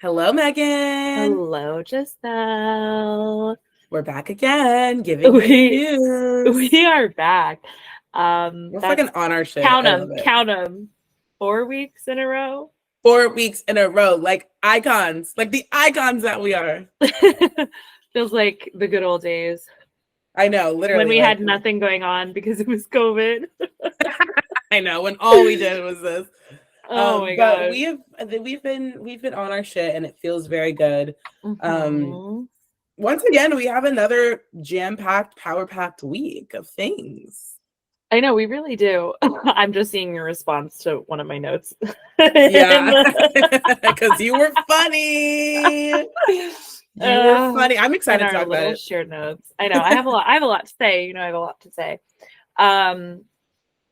Hello, Megan. Hello, Giselle. We're back again, giving you news. We are back. We're fucking on our shit. Count I love them, it. count them. 4 weeks in a row. 4 weeks in a row, like icons, like the icons that we are. Feels like the good old days. I know, literally. When we had nothing going on because it was COVID. I know, when all we did was this. Oh my God. But we've been on our shit, and it feels very good. Mm-hmm. Once again, we have another jam-packed, power-packed week of things. I know, we really do. I'm just seeing your response to one of my notes. Yeah, because you were funny. You were funny. I'm excited to talk about it. Shared notes. I know. I have a lot to say. You know, I have a lot to say.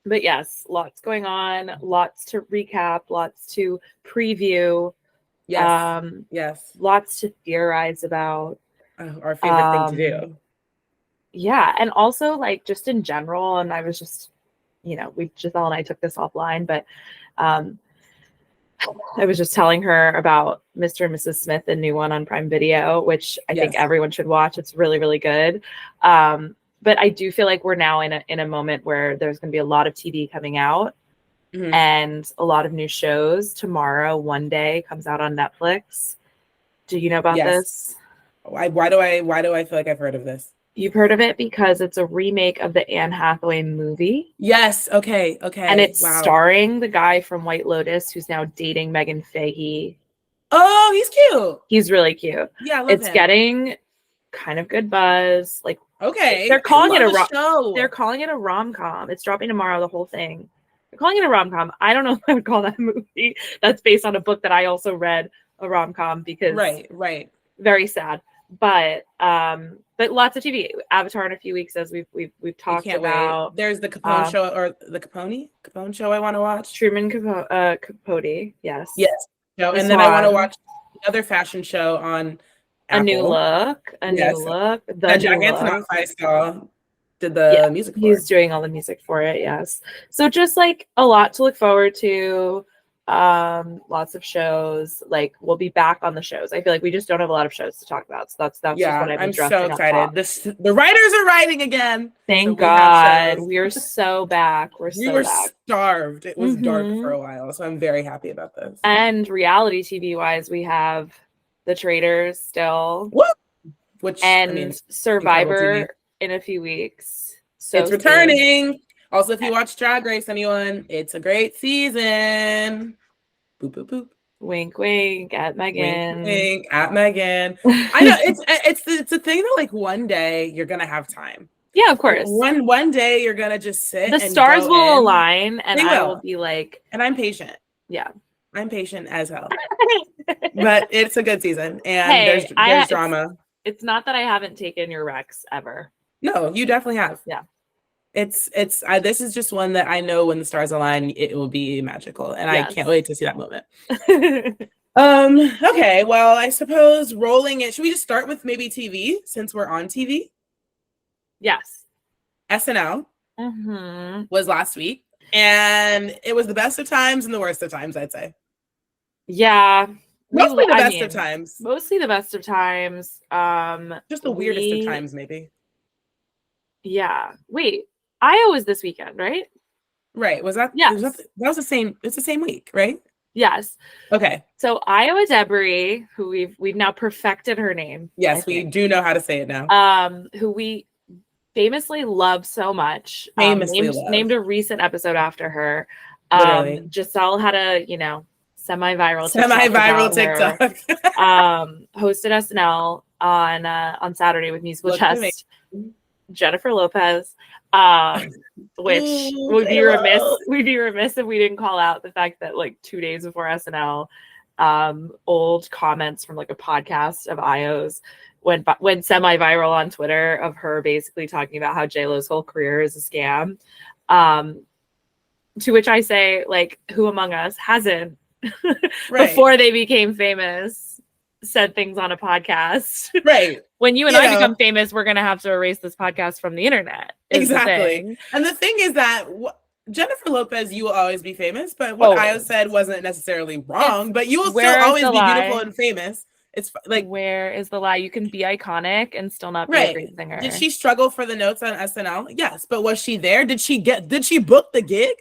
But yes, lots going on, lots to recap, lots to preview. Yes. Yes. Lots to theorize about. Our favorite thing to do. Yeah. And also, like, just in general, and I was just, Giselle and I took this offline, but I was just telling her about Mr. and Mrs. Smith, the new one on Prime Video, which I think everyone should watch. It's really, really good. But I do feel like we're now in a moment where there's going to be a lot of TV coming out and a lot of new shows. Tomorrow, One Day comes out on Netflix. Do you know about this? Why do I feel like I've heard of this? You've heard of it because it's a remake of the Anne Hathaway movie. Yes. Okay. And it's starring the guy from White Lotus who's now dating Megan Fahey. Oh, he's cute. He's really cute. Yeah, I love It's him. Getting kind of good buzz. Like, okay, they're calling it a show. They're calling it a rom-com. It's dropping tomorrow. The whole thing. They're calling it a rom-com. I don't know if I would call that movie that's based on a book that I also read a rom-com because right, very sad. But lots of TV. Avatar in a few weeks, as we've talked about. Wait. There's the Capone show, or the Capone show I want to watch. Truman Capote, yes. No, and then I want to watch another fashion show on Apple. New Look. The Jack Antonoff I saw did the music for. He's doing all the music for it, yes. So just like a lot to look forward to. Lots of shows. Like, we'll be back on the shows. I feel like we just don't have a lot of shows to talk about. So that's just what I've been so excited. The writers are writing again. Thank God. We are so back. We were starved. It was dark for a while. So I'm very happy about this. And reality TV wise, we have The Traitors still. Which Survivor in a few weeks. So it's returning. Also, if you watch Drag Race, anyone, it's a great season. Boop, boop, boop. Wink, wink at Megan. Wink, wink at Megan. I know it's a thing that, like, one day you're gonna have time. Yeah, of course. One day you're gonna just sit. The stars will align, and I will be like. And I'm patient. Yeah, I'm patient as hell. But it's a good season, and there's drama. It's not that I haven't taken your Rex ever. No, you definitely have. Yeah. This is just one that I know when the stars align, it will be magical, and I can't wait to see that moment. Okay, well, I suppose rolling it. Should we just start with maybe TV since we're on TV? Yes. SNL was last week, and it was the best of times and the worst of times, I'd say. Yeah. Mostly the best of times. Mostly the best of times. Just the weirdest of times, maybe. Yeah. Wait. Iowa's this weekend, right? Right. Was that? Yeah. That was the same. It's the same week, right? Yes. Okay. So Iowa Debris, who we've now perfected her name. Yes, we do know how to say it now. Who we famously love so much. Named a recent episode after her. Giselle had a semi-viral TikTok. Hosted SNL on Saturday with Musical Chest. Jennifer Lopez, which we'd be remiss if we didn't call out the fact that, like, 2 days before SNL, old comments from, like, a podcast of Io's went semi-viral on Twitter of her basically talking about how J-Lo's whole career is a scam. To which I say, like, who among us hasn't before they became famous said things on a podcast? Right. When you and I become famous, we're going to have to erase this podcast from the internet. Exactly. And the thing is that Jennifer Lopez, you will always be famous, but what Io said wasn't necessarily wrong, but you will still always be beautiful and famous. It's like, where is the lie? You can be iconic and still not be a great singer. Did she struggle for the notes on SNL? Yes, but was she there? Did she book the gig?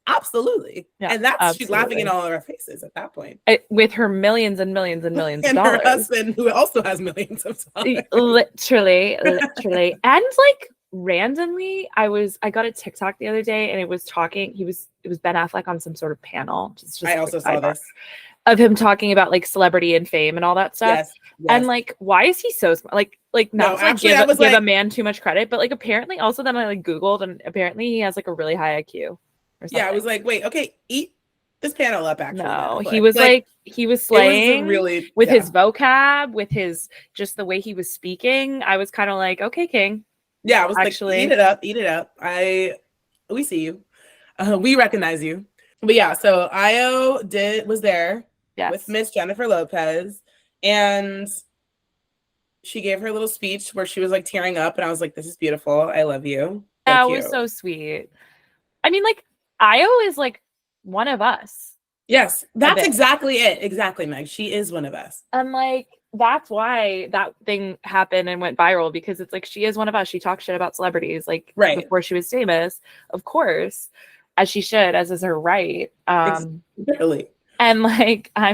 Absolutely. Yeah, and she's laughing in all of our faces at that point. With her millions and millions and millions and of dollars. her husband, who also has millions of dollars. Literally. And like randomly, I got a TikTok the other day and it was Ben Affleck on some sort of panel. I also saw this. Of him talking about like celebrity and fame and all that stuff. Yes. And like, why is he so smart? Like not to like, give a man too much credit, but like apparently also then I like Googled and apparently he has like a really high IQ. Yeah, I was like, wait, okay, eat this panel up. Actually, no, he was like he was slaying with his vocab, with his just the way he was speaking. I was kind of like, okay, King. Yeah, I was actually like, eat it up. We see you, we recognize you. But yeah, so Io was there with Miss Jennifer Lopez, and she gave her little speech where she was like tearing up, and I was like, this is beautiful. I love you. That was so sweet. I mean, like, Io is like one of us. Yes, that's exactly it. Exactly, Meg. She is one of us. And like, that's why that thing happened and went viral, because it's like, she is one of us. She talks shit about celebrities, like before she was famous, of course, as she should, as is her right. Really. And like, I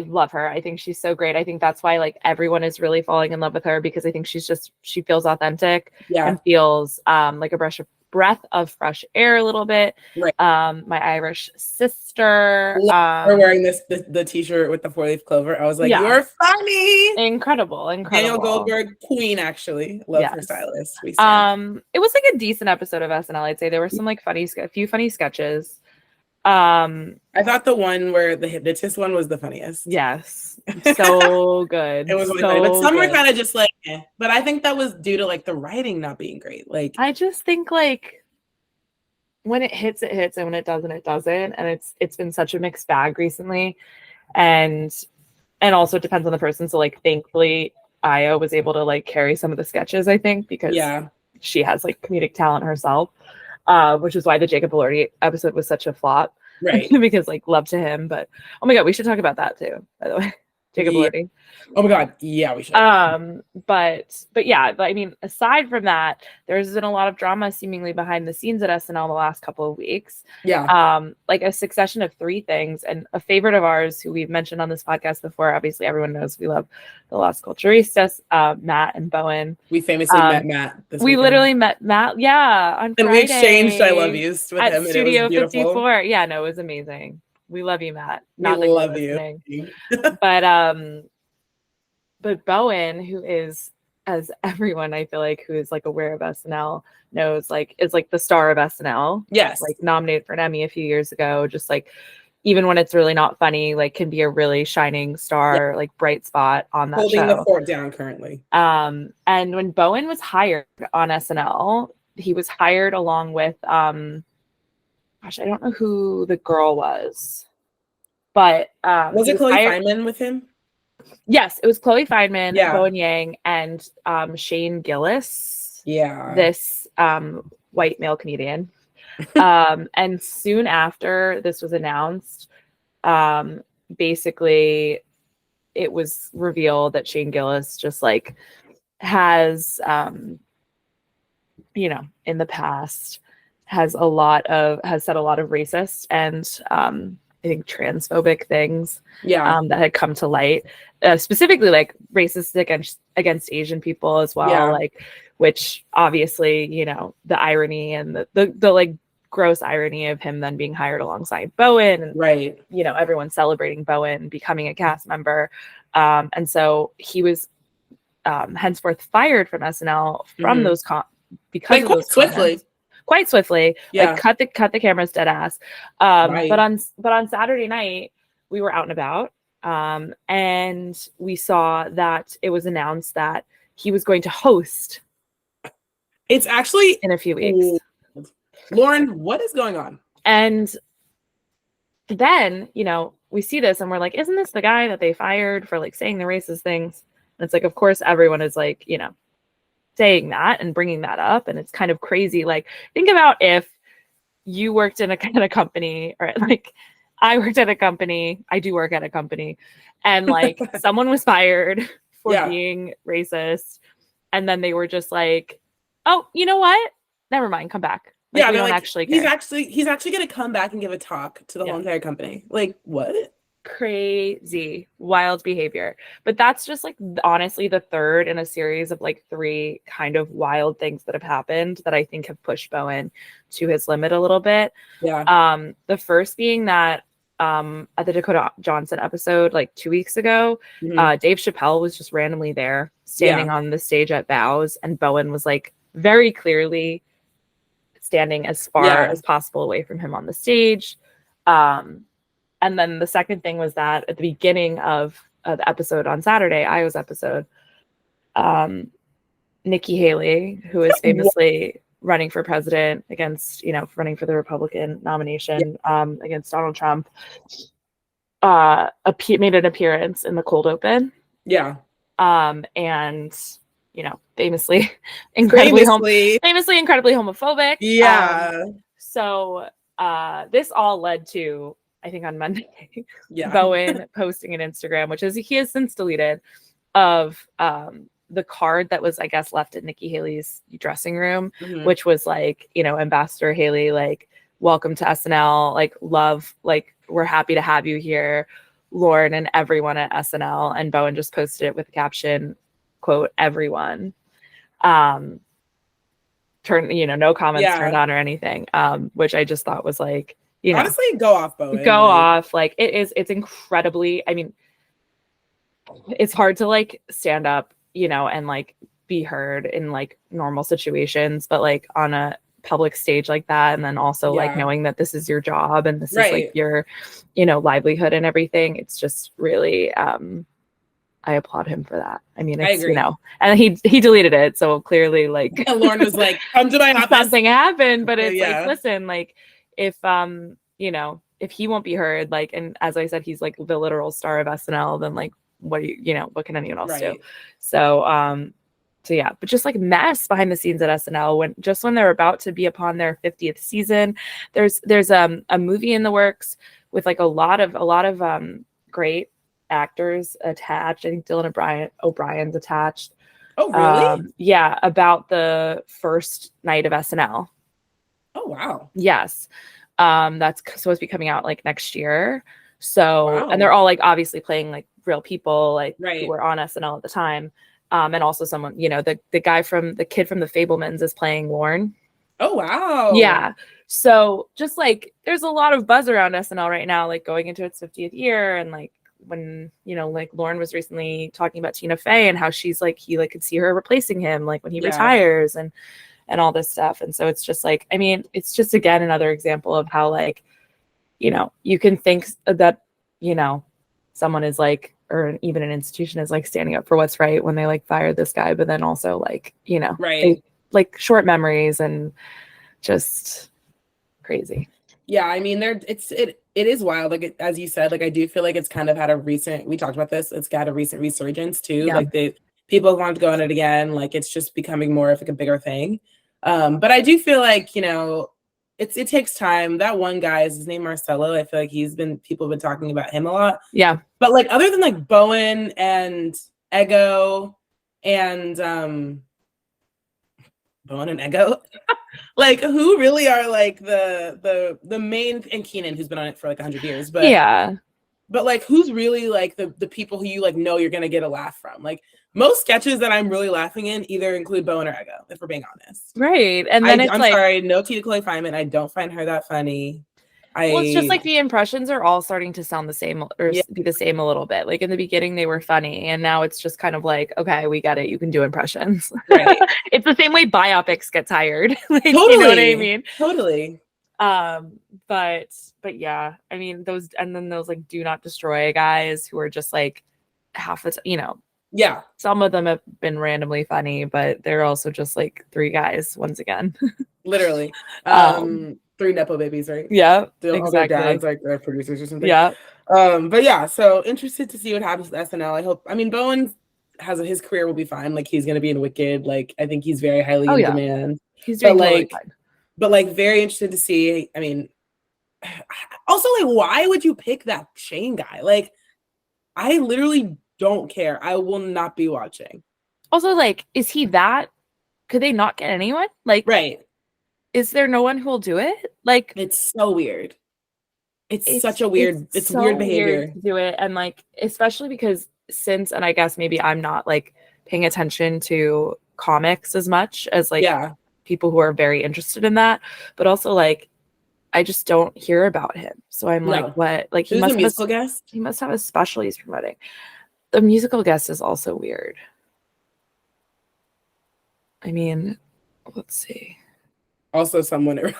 love her. I think she's so great. I think that's why like everyone is really falling in love with her, because I think she feels authentic and feels like a breath of fresh air a little bit. Right. My Irish sister. We're wearing the t-shirt with the 4-leaf clover. I was like, you're funny. Incredible. Daniel Goldberg, queen, actually. Love her stylist. It was like a decent episode of SNL, I'd say. There were some like a few funny sketches. I thought the one where the hypnotist one was the funniest. Yes. So good. It was really funny. But some were kind of just like, but I think that was due to like the writing not being great. Like, I just think like when it hits, and when it doesn't, it doesn't. And it's been such a mixed bag recently. And also it depends on the person. So like thankfully Io was able to like carry some of the sketches, I think, because she has like comedic talent herself. Which is why the Jacob Elordi episode was such a flop, right? Because like love to him, but oh my god, we should talk about that too. By the way, Jacob Elordi. Oh my god, yeah, we should. But yeah, I mean, aside from that, there's been a lot of drama seemingly behind the scenes at SNL the last couple of weeks. Yeah. Like a succession of 3 things, and a favorite of ours who we've mentioned on this podcast before. Obviously, everyone knows we love the Las Culturistas, Matt and Bowen. We famously met Matt. We literally met Matt, on Friday. And we exchanged "I love yous" with him. Studio 54. Yeah, no, it was amazing. We love you, Matt. We love you. But Bowen, who is, as everyone I feel like who is like aware of SNL knows, like is like the star of SNL. Yes. Like nominated for an Emmy a few years ago. Just like even when it's really not funny, like can be a really shining star, like bright spot on that holding show. The fort down currently. And when Bowen was hired on SNL, he was hired along with gosh, I don't know who the girl was, but was it Chloe Fineman with him? Yes, it was Chloe Fineman, Bowen Yang, and Shane Gillis. Yeah, this white male comedian. And soon after this was announced, basically it was revealed that Shane Gillis just like has, in the past has said a lot of racist and I think transphobic things that had come to light, specifically like racist against Asian people as well, like, which obviously, the irony and the like gross irony of him then being hired alongside Bowen, and right, everyone celebrating Bowen becoming a cast member, and so he was henceforth fired from SNL from those because of those quite swiftly, like cut the cameras dead ass. Right. But on Saturday night, we were out and about, and we saw that it was announced that he was going to host. It's actually in a few weeks. Lauren, what is going on? And then, we see this and we're like, isn't this the guy that they fired for like saying the racist things? And it's like, of course, everyone is like, saying that and bringing that up. And it's kind of crazy. Like, think about if you worked in a kind of company, or like I worked at a company, I do work at a company, and like someone was fired for being racist. And then they were just like, oh, you know what? Never mind, come back. Like, we don't actually care. He's actually going to come back and give a talk to the whole entire company. Like, what? Crazy, wild behavior. But that's just like honestly the third in a series of like 3 kind of wild things that have happened that I think have pushed Bowen to his limit a little bit. Yeah. The first being that at the Dakota Johnson episode like 2 weeks ago, Dave Chappelle was just randomly there standing on the stage at Bows, and Bowen was like very clearly standing as far as possible away from him on the stage. And then the second thing was that at the beginning of the episode on Saturday, Iowa's episode, Nikki Haley, who is famously running for president against, running for the Republican nomination against Donald Trump, made an appearance in the cold open. Yeah. And, famously incredibly homophobic. Yeah. So this all led to, I think on Monday, Bowen posting an Instagram, which he has since deleted, of the card that was, I guess, left at Nikki Haley's dressing room, which was like, Ambassador Haley, like, welcome to SNL, like, love, like, we're happy to have you here, Lauren and everyone at SNL. And Bowen just posted it with the caption, quote, everyone. No comments turned on or anything, which I just thought was like, honestly, go off, Bowen. Go off. Like, it's incredibly, I mean, it's hard to like stand up, and like be heard in like normal situations, but like on a public stage like that, and then also like knowing that this is your job and this is like your, livelihood and everything. It's just really, I applaud him for that. I mean, it's, and he deleted it. So clearly like Lauren was like, come to my office. Something happened, but it's like, listen, like, if if he won't be heard, like, and as I said, he's like the literal star of SNL, then like what what can anyone else do? So yeah, but just like mess behind the scenes at SNL when they're about to be upon their 50th season. There's a movie in the works with like a lot of great actors attached. I think Dylan O'Brien's attached. Oh, really? Yeah, about the first night of SNL. Oh, wow. Yes. That's supposed to be coming out like next year. So, and they're all like obviously playing like real people, like who were on SNL at the time. And also someone, the kid from the Fablemans is playing Lorne. Oh, wow. Yeah. So just like, there's a lot of buzz around SNL right now, like going into its 50th year. And like when, like Lorne was recently talking about Tina Fey and how she's like, he like could see her replacing him, like when he retires and all this stuff. And so it's just like, I mean, it's just, again, another example of how like, you can think that, someone is like, or even an institution is like standing up for what's right when they like fired this guy, but then also like, they, like short memories and just crazy. Yeah. I mean, it is wild. Like, as you said, like, I do feel like it's kind of had we talked about this. It's got a recent resurgence too. Yeah. Like people have wanted to go on it again. Like, it's just becoming more of like a bigger thing. But I do feel like, it takes time. That one guy is his name Marcelo. I feel like people have been talking about him a lot. Yeah. But like other than like Bowen and Ego and like who really are like the main, and Keenan, who's been on it for like 100 years. But yeah. But like who's really like the people who you like know you're gonna get a laugh from? Like most sketches that I'm really laughing in either include Bowen or Ego, if we're being honest. Right. And then I'm sorry, no Tina Chloe Feynman. I don't find her that funny. Well, it's just like the impressions are all starting to sound the same or be the same a little bit. Like in the beginning they were funny and now it's just kind of like, okay, we get it. You can do impressions. Right. It's the same way biopics get tired. Like, totally. You know what I mean? Totally. But yeah, I mean those like do not destroy guys who are just like half the yeah, some of them have been randomly funny, but they're also just like 3 guys once again. Literally 3 nepo babies, right? Yeah, exactly. All their dads like their producers or something. Yeah. But yeah, so interested to see what happens with SNL. Bowen his career will be fine. Like he's gonna be in Wicked. Like I think he's very highly in demand. He's doing totally fine. But like very interested to see. I mean, also like why would you pick that Shane guy? Like I literally don't care. I will not be watching. Also, like, is he that? Could they not get anyone? Like, right? Is there no one who will do it? Like, it's so weird. It's such a weird. It's so weird behavior weird to do it, and like, especially because and I guess maybe I'm not like paying attention to comics as much as like people who are very interested in that, but also like I just don't hear about him. So I'm like, what? Like he must have musical guest. He must have a special he's promoting. The musical guest is also weird. I mean, let's see. Also, someone around.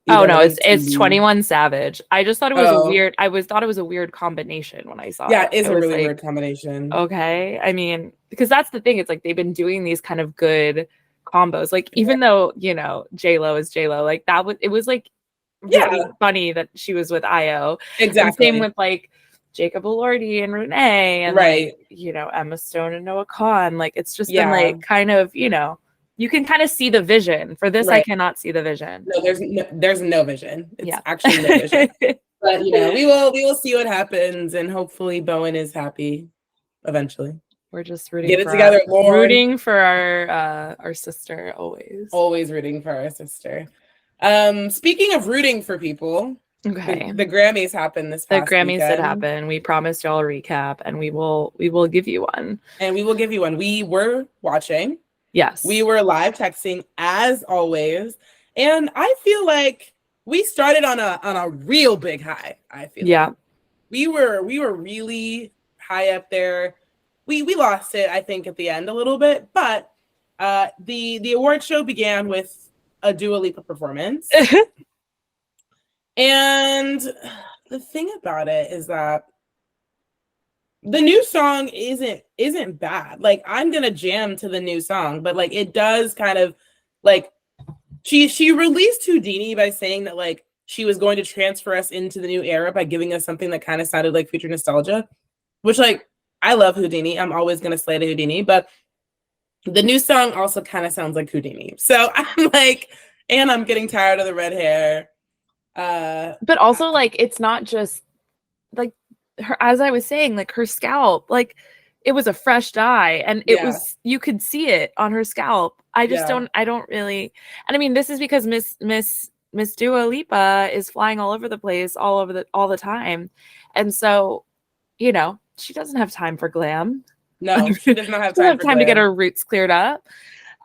Oh no, it's 21 Savage. I just thought it was a weird. Thought it was a weird combination when I saw it. Yeah, it's a really weird combination. Okay, I mean, because that's the thing. It's like they've been doing these kind of good combos. Like even though J-Lo is J-Lo, like it was like really funny that she was with Io. Exactly. And same with like Jacob Elordi and Renee, and like, Emma Stone and Noah Kahan. Like it's just been like kind of you can kind of see the vision. For this, I cannot see the vision. No, there's no vision. It's actually no vision. But we will see what happens, and hopefully Bowen is happy eventually. We're just rooting. Get it together, Lauren. Rooting for our sister always. Always rooting for our sister. Speaking of rooting for people, okay, the Grammys happened this past weekend. The Grammys did happen. We promised y'all a recap, and we will give you one. And we will give you one. We were watching. Yes. We were live texting as always. And I feel like we started on a real big high. I feel like we were really high up there. We lost it, I think, at the end a little bit, but the award show began with a Dua Lipa performance. And the thing about it is that the new song isn't bad. Like I'm gonna jam to the new song, but like it does kind of like she released Houdini by saying that like she was going to transfer us into the new era by giving us something that kind of sounded like future nostalgia, which like I love Houdini. I'm always gonna slay the Houdini, but the new song also kind of sounds like Houdini. So I'm like, and I'm getting tired of the red hair. But also like it's not just like her, as I was saying, like her scalp, like it was a fresh dye and it was, you could see it on her scalp. I just I don't really, and I mean, this is because Miss Dua Lipa is flying all over the place, all the time. And so, she doesn't have time for glam. No, she does not have time to get her roots cleared up.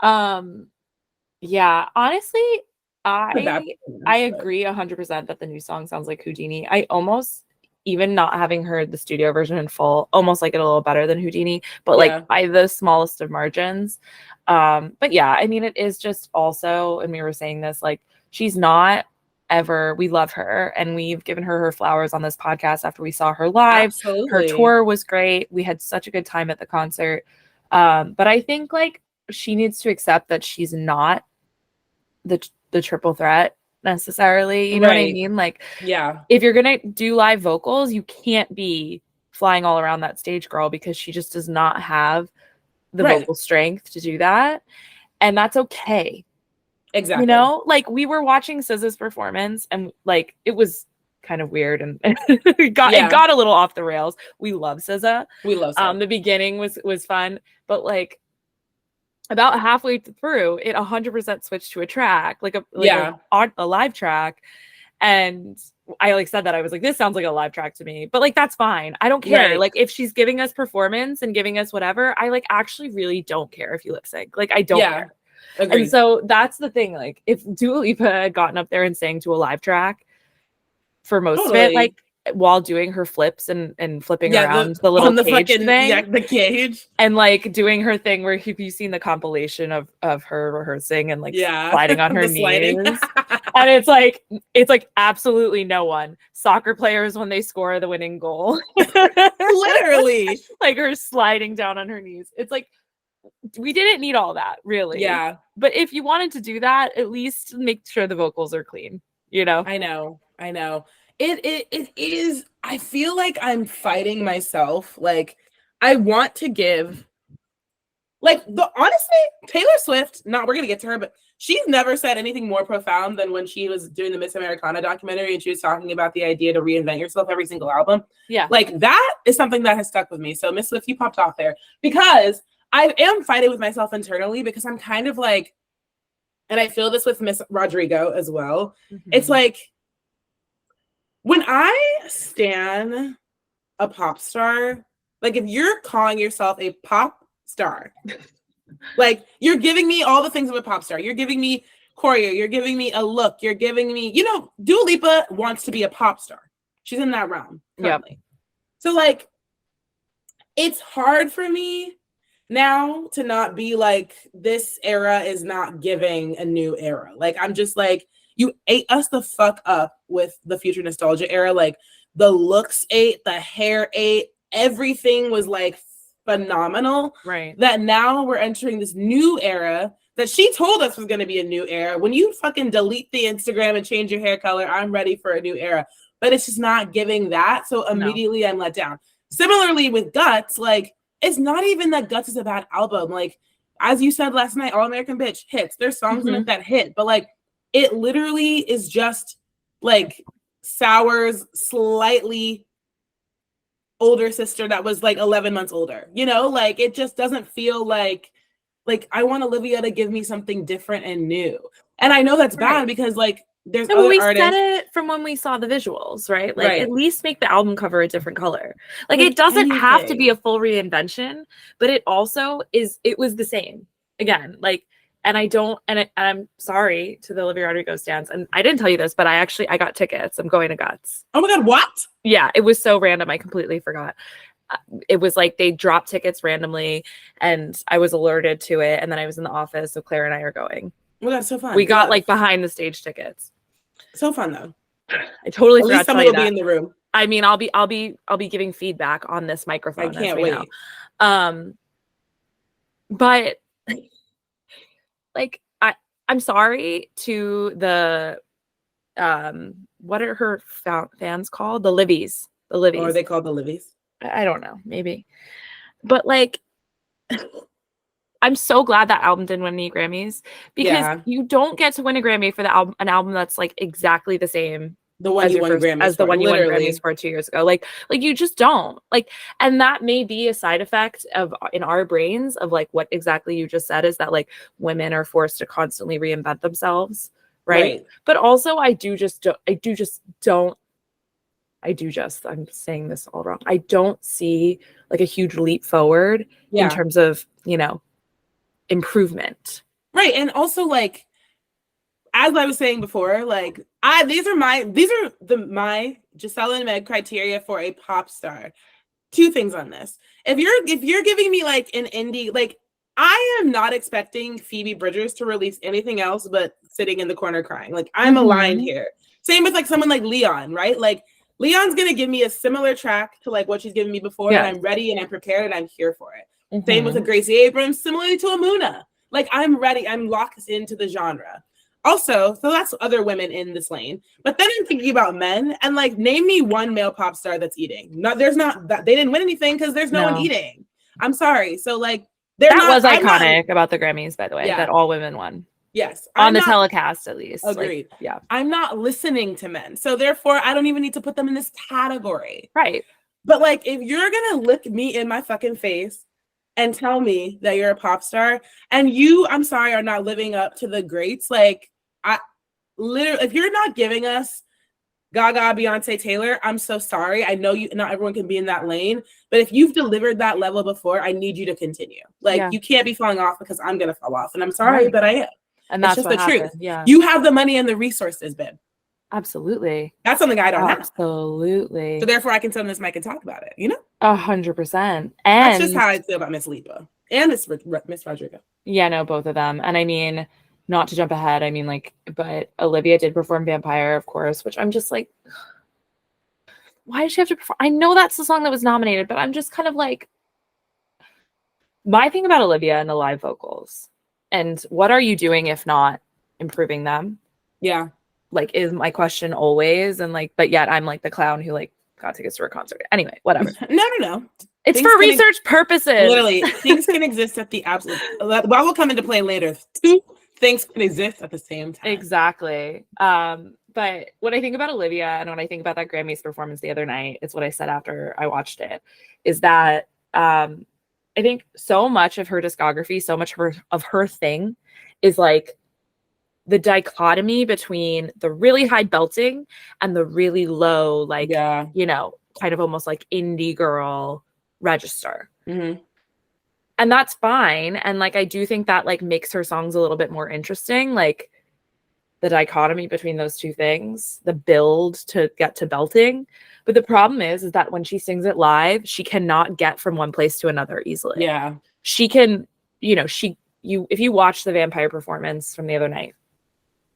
Yeah, honestly, I agree 100% that the new song sounds like Houdini. I almost, even not having heard the studio version in full, almost like it a little better than Houdini, but like by the smallest of margins. But yeah, I mean, it is just also, and we were saying this, like she's not ever, we love her and we've given her flowers on this podcast after we saw her live. Absolutely. Her tour was great. We had such a good time at the concert. But I think like she needs to accept that she's not the triple threat necessarily, you know what I mean? Like, if you're gonna do live vocals, you can't be flying all around that stage, girl, because she just does not have the vocal strength to do that, and that's okay. Exactly. Like we were watching SZA's performance, and like it was kind of weird, and it got a little off the rails. We love SZA. We love SZA. The beginning was fun, but like about halfway through, it 100% switched to a track, a live track. And I like said that, I was like, this sounds like a live track to me, but like, that's fine. I don't care. Like if she's giving us performance and giving us whatever, I like actually really don't care if you lip sync. Like I don't care. Agreed. And so that's the thing. Like if Dua Lipa had gotten up there and sang to a live track for most of it, like while doing her flips and flipping around the little cage thing, the cage, and like doing her thing where you've seen the compilation of her rehearsing and like sliding on her knees, and it's like absolutely no one. Soccer players when they score the winning goal, literally, like her sliding down on her knees. It's like we didn't need all that, really. Yeah, but if you wanted to do that, at least make sure the vocals are clean. I know. It is. I feel like I'm fighting myself. Like I want to give, like, honestly, Taylor Swift, we're going to get to her, but she's never said anything more profound than when she was doing the Miss Americana documentary and she was talking about the idea to reinvent yourself every single album. Yeah. Like, that is something that has stuck with me. So, Miss Swift, you popped off there because I am fighting with myself internally because I'm kind of like, and I feel this with Miss Rodrigo as well. Mm-hmm. It's like, when I stan a pop star, like, if you're calling yourself a pop star, like, you're giving me all the things of a pop star. You're giving me choreo. You're giving me a look. You're giving me, Dua Lipa wants to be a pop star. She's in that realm. Yeah. So, like, it's hard for me now to not be like, this era is not giving a new era. Like, I'm just like, you ate us the fuck up with the future nostalgia era. Like, the looks ate, the hair ate, everything was like phenomenal. Right. That now we're entering this new era that she told us was going to be a new era. When you fucking delete the Instagram and change your hair color, I'm ready for a new era. But it's just not giving that. So immediately I'm let down. Similarly with Guts, like, it's not even that Guts is a bad album. Like, as you said last night, All American Bitch hits. There's songs in it that hit. But, like, it literally is just, like, Sour's slightly older sister that was, like, 11 months older. Like, it just doesn't feel like I want Olivia to give me something different and new. And I know that's bad because, like, there's other we artists. said it from when we saw the visuals, right? Like, at least make the album cover a different color. Like, it doesn't have to be a full reinvention, but it also it was the same. Again, like, and I'm sorry to the Olivia Rodrigo stans, and I didn't tell you this, but I got tickets. I'm going to Guts. Oh my God, what? Yeah, it was so random. I completely forgot. It was like they dropped tickets randomly, and I was alerted to it, and then I was in the office, so Claire and I are going. Well, that's so fun. We got like behind the stage tickets. So fun though. I totally forgot to tell you that. At least someone will be in the room. I mean, I'll be giving feedback on this microphone. I can't wait. But like, I'm sorry to the what are her fans called? The Livies. The Livies. Or are they called the Livies? I don't know, maybe. But, like, I'm so glad that album didn't win any Grammys because you don't get to win a Grammy for an album that's like exactly the same the one you won Grammys for 2 years ago. Like you just don't. Like, and that may be a side effect of in our brains of like what exactly you just said is that like women are forced to constantly reinvent themselves, right? But also I'm saying this all wrong. I don't see like a huge leap forward in terms of, improvement. Right. And also, like, as I was saying before, like, these are my Giselle and Meg criteria for a pop star. Two things on this. If you're giving me like an indie, like, I am not expecting Phoebe Bridgers to release anything else but Sitting in the Corner Crying. Like, I'm aligned here. Same with like someone like Leon, right? Like, Leon's gonna give me a similar track to like what she's given me before, and I'm ready and I'm prepared and I'm here for it. Same with a Gracie Abrams, similarly to Amuna. Like, I'm ready. I'm locked into the genre. Also, so that's other women in this lane. But then I'm thinking about men and like, name me one male pop star that's eating. No, there's not that they didn't win anything because there's no one eating. I'm sorry. So like, that was iconic about the Grammys, by the way, that all women won. Yes. On the telecast, at least. Agreed. Like, yeah. I'm not listening to men. So therefore, I don't even need to put them in this category. Right. But like, if you're going to look me in my fucking face and tell me that you're a pop star and you, I'm sorry, are not living up to the greats, like, I literally, if you're not giving us Gaga, Beyonce, Taylor, I'm so sorry. I know not everyone can be in that lane, but if you've delivered that level before, I need you to continue. Like, you can't be falling off because I'm going to fall off. And I'm sorry, but I am. And that's just the truth. Yeah. You have the money and the resources, babe. Absolutely. That's something I don't have. Absolutely. So therefore I can sit on this mic and talk about it, 100%. And that's just how I feel about Miss Lipa and Miss Rodrigo. Yeah, no, both of them. And I mean, not to jump ahead, I mean, like, but Olivia did perform Vampire, of course, which I'm just like, why does she have to perform? I know that's the song that was nominated, but I'm just kind of like, my thing about Olivia and the live vocals, and what are you doing if not improving them? Yeah. Like, is my question always. And like, but yet I'm like the clown who like got tickets to a concert. Anyway, whatever. No. It's for research purposes. Literally, things can exist at the absolute. That will come into play later. Two things can exist at the same time. Exactly. But when I think about Olivia and when I think about that Grammys performance the other night, it's what I said after I watched it, is that I think so much of her discography, so much of her thing is like the dichotomy between the really high belting and the really low, like, you know, kind of almost like indie girl register. Mm-hmm. And that's fine. And like, I do think that like makes her songs a little bit more interesting. Like the dichotomy between those two things, the build to get to belting. But the problem is that when she sings it live, she cannot get from one place to another easily. Yeah. She can, you know, if you watch the Vampire performance from the other night,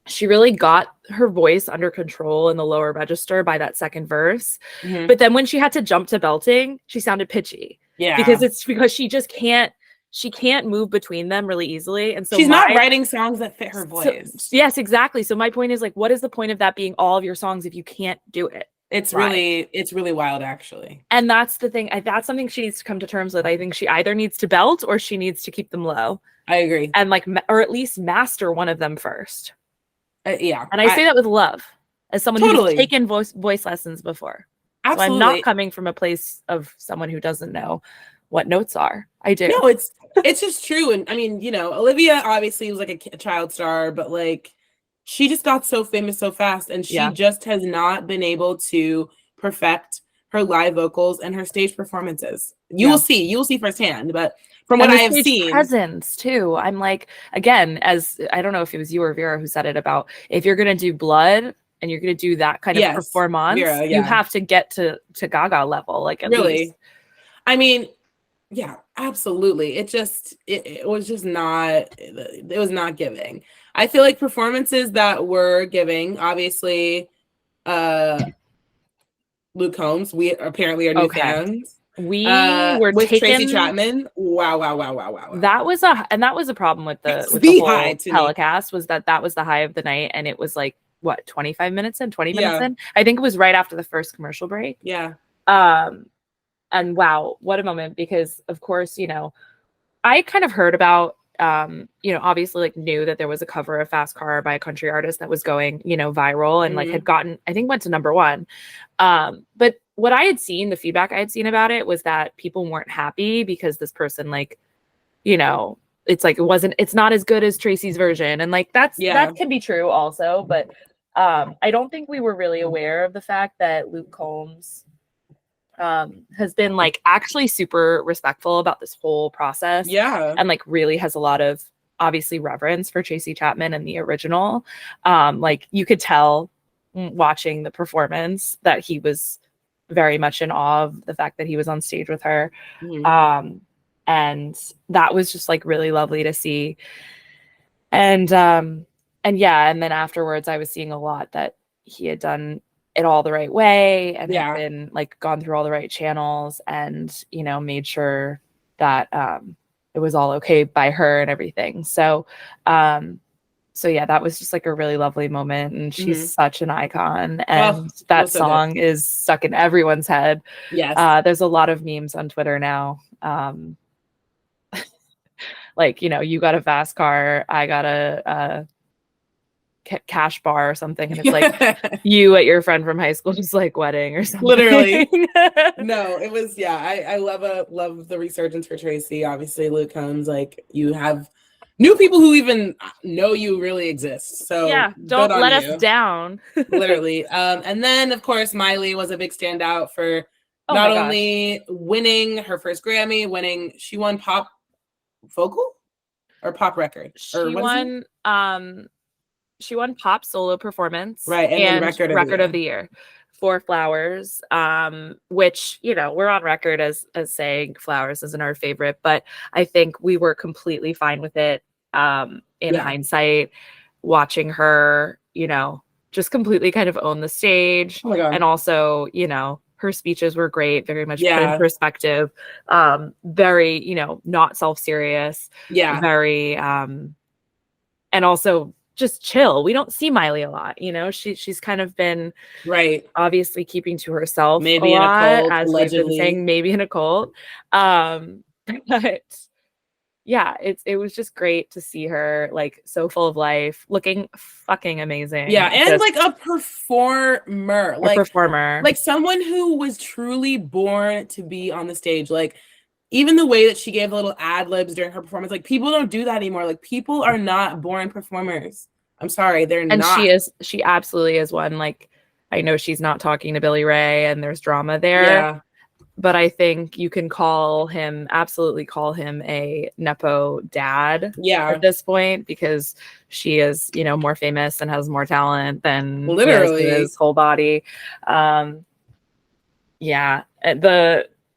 she really got her voice under control in the lower register by that second verse. Mm-hmm. But then when she had to jump to belting, she sounded pitchy. Yeah. Because she just can't move between them really easily. And so she's not writing songs that fit her voice. So, yes, exactly. So my point is like, what is the point of that being all of your songs if you can't do it? It's really wild, actually. And that's the thing. That's something she needs to come to terms with. I think she either needs to belt or she needs to keep them low. I agree. And like, or at least master one of them first. Yeah. And I say that with love, as someone who's taken voice lessons before. Absolutely. So I'm not coming from a place of someone who doesn't know what notes are. I do. No, it's just true. And I mean, you know, Olivia obviously was like a child star, but like she just got so famous so fast, and she just has not been able to perfect her live vocals and her stage performances. You will see firsthand, but from what I have seen, presence too. I'm like, again, as I don't know if it was you or Vera who said it about, if you're gonna do Blood and you're gonna do that kind of performance, Vera, you have to get to Gaga level, like at least. I mean, yeah, absolutely. It was just not. It was not giving. I feel like performances that were giving, obviously, Luke Combs. We apparently are new fans. We were with Tracy Chapman. Wow. That was a problem with the whole telecast, was that was the high of the night, and it was like what, 25 minutes in, 20 minutes in. I think it was right after the first commercial break. Yeah. And wow, what a moment, because of course, you know, I kind of heard about you know, obviously like knew that there was a cover of Fast Car by a country artist that was going, you know, viral and like had gotten, I think went to #1. But what I had seen, the feedback I had seen about it was that people weren't happy because this person, like, you know, it's like it's not as good as Tracy's version. And like that can be true also, but I don't think we were really aware of the fact that Luke Combs has been like actually super respectful about this whole process. Yeah. And like really has a lot of obviously reverence for Tracy Chapman and the original. Like you could tell watching the performance that he was very much in awe of the fact that he was on stage with her. And that was just like really lovely to see. And yeah, and then afterwards I was seeing a lot that he had done it all the right way and had been like gone through all the right channels and, you know, made sure that it was all okay by her and everything. So yeah, that was just like a really lovely moment, and she's such an icon, and that song is stuck in everyone's head. Yes. There's a lot of memes on Twitter now. Like, you know, you got a fast car, I got a cash bar or something, and it's like you at your friend from high school just like wedding or something. Literally. No, it was I love the resurgence for Tracy. Obviously Luke Combs, like you have new people who even know you really exist. So yeah, don't let us down. Literally. And then of course Miley was a big standout for not only winning her first Grammy, she won pop vocal or pop record. She won pop solo performance, right, and record of the year for Flowers, which, you know, we're on record as saying Flowers isn't our favorite, but I think we were completely fine with it in hindsight, watching her, you know, just completely kind of own the stage. Oh my God. And also, you know, her speeches were great, very much put in perspective, very, you know, not self-serious, very and also just chill. We don't see Miley a lot, you know. She's kind of been obviously keeping to herself, maybe a lot, in a cult, as allegedly. We've been saying, maybe in a cult. But yeah, it was just great to see her like so full of life, looking fucking amazing. Yeah, and just, like a performer, like someone who was truly born to be on the stage. Like even the way that she gave little ad libs during her performance, like people don't do that anymore. Like people are not born performers. I'm sorry, they're not. And she absolutely is one. Like I know she's not talking to Billy Ray, and there's drama there. Yeah. But I think you can absolutely call him a Nepo dad at this point, because she is, you know, more famous and has more talent than literally his whole body. Yeah.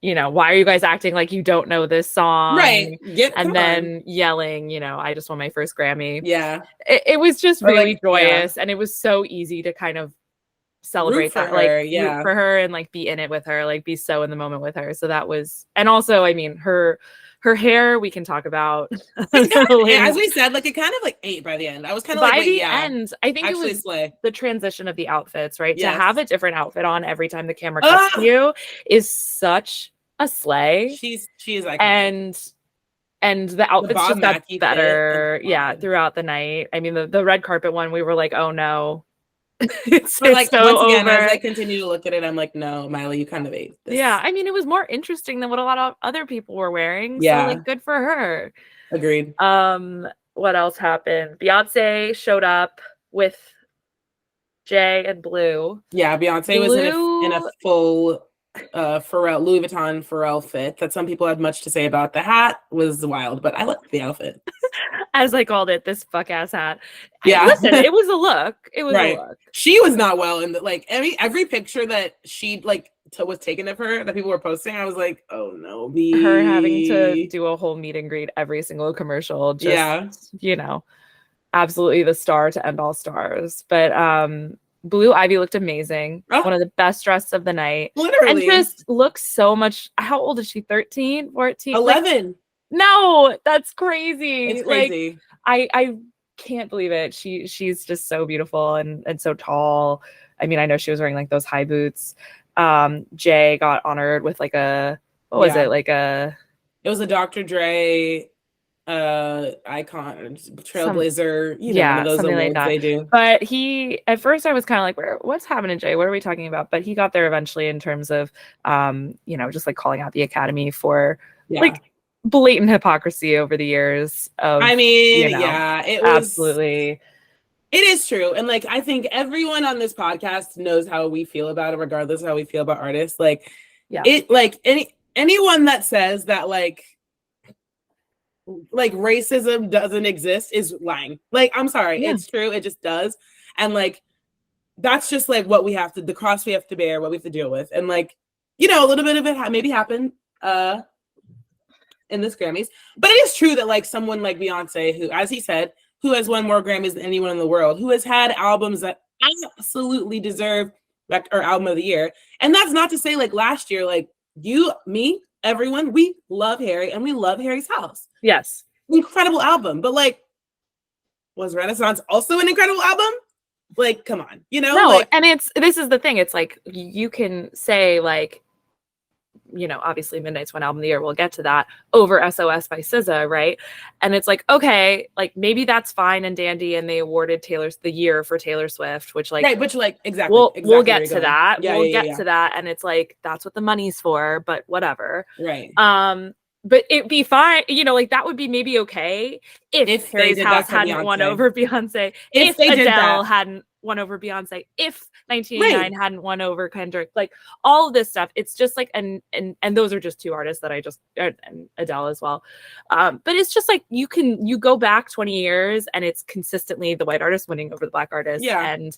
You know, why are you guys acting like you don't know this song? Right. And then yelling, you know, I just won my first Grammy. Yeah. It was just really joyous. Yeah. And it was so easy to kind of celebrate that, like root for her and like be in it with her, like be so in the moment with her. So that was, and also, I mean, her hair we can talk about. As we said, like it kind of like ate by the end. I was kind of like, by the end, I think actually it was the transition of the outfits, right? Yes. To have a different outfit on every time the camera cuts to you is such a slay. She is iconic. And the outfits just got better, throughout the night. I mean, the red carpet one, we were like, oh no. It's like so once again, over. as I continue to look at it, I'm like, no, Miley, you kind of ate this. Yeah, I mean, it was more interesting than what a lot of other people were wearing. Yeah, so like, good for her. Agreed. What else happened? Beyonce showed up with Jay and Blue. Yeah, Beyonce was in a full Pharrell, Louis Vuitton Pharrell fit that some people had much to say about. The hat was wild, but I liked the outfit. As I called it, this fuck ass hat. Yeah, listen, it was a look. It was a look. She was not well in the, like every picture that she like was taken of her that people were posting. I was like, oh no, her having to do a whole meet and greet every single commercial. Just, you know, absolutely the star to end all stars. But Blue Ivy looked amazing. One of the best dressed of the night. Literally. And just looks so much. How old is she? 13, 14? 11. Like, no, that's crazy. It's crazy. Like, I can't believe it. She's just so beautiful and so tall. I mean, I know she was wearing like those high boots. Jay got honored with like a, what was it? Like it was a Dr. Dre icon, trailblazer, one of those awards like they do. But at first I was kind of like, what's happening, Jay? What are we talking about? But he got there eventually in terms of just like calling out the Academy for like blatant hypocrisy over the years of, I mean, it was absolutely, it is true. And like I think everyone on this podcast knows how we feel about it, regardless of how we feel about artists. Like it, like anyone that says that like racism doesn't exist is lying. Like, I'm sorry, it's true, it just does. And like that's just like what we have to, the cross we have to bear, what we have to deal with. And like, a little bit of it maybe happened in this Grammys, but it is true that like someone like Beyonce, who, as he said, who has won more Grammys than anyone in the world, who has had albums that absolutely deserve or album of the year. And that's not to say like last year, like you, me, everyone, we love Harry and we love Harry's House. Yes. Incredible album. But like, was Renaissance also an incredible album? Like, come on, No, like, and this is the thing. It's like, you can say like, obviously Midnight's one album of the year, we'll get to that, over SOS by SZA, right? And it's like, okay, like maybe that's fine and dandy, and they awarded the year for Taylor Swift, which like, right, which like exactly we'll get to that. We'll get to that, and it's like that's what the money's for, but whatever. Right. But it'd be fine, like that would be maybe okay if Harry's House hadn't won over Beyonce, if Adele hadn't won over Beyonce, if 1989 hadn't won over Kendrick, like all of this stuff. It's just like, and those are just two artists that and Adele as well. But it's just like you go back 20 years and it's consistently the white artist winning over the black artist, and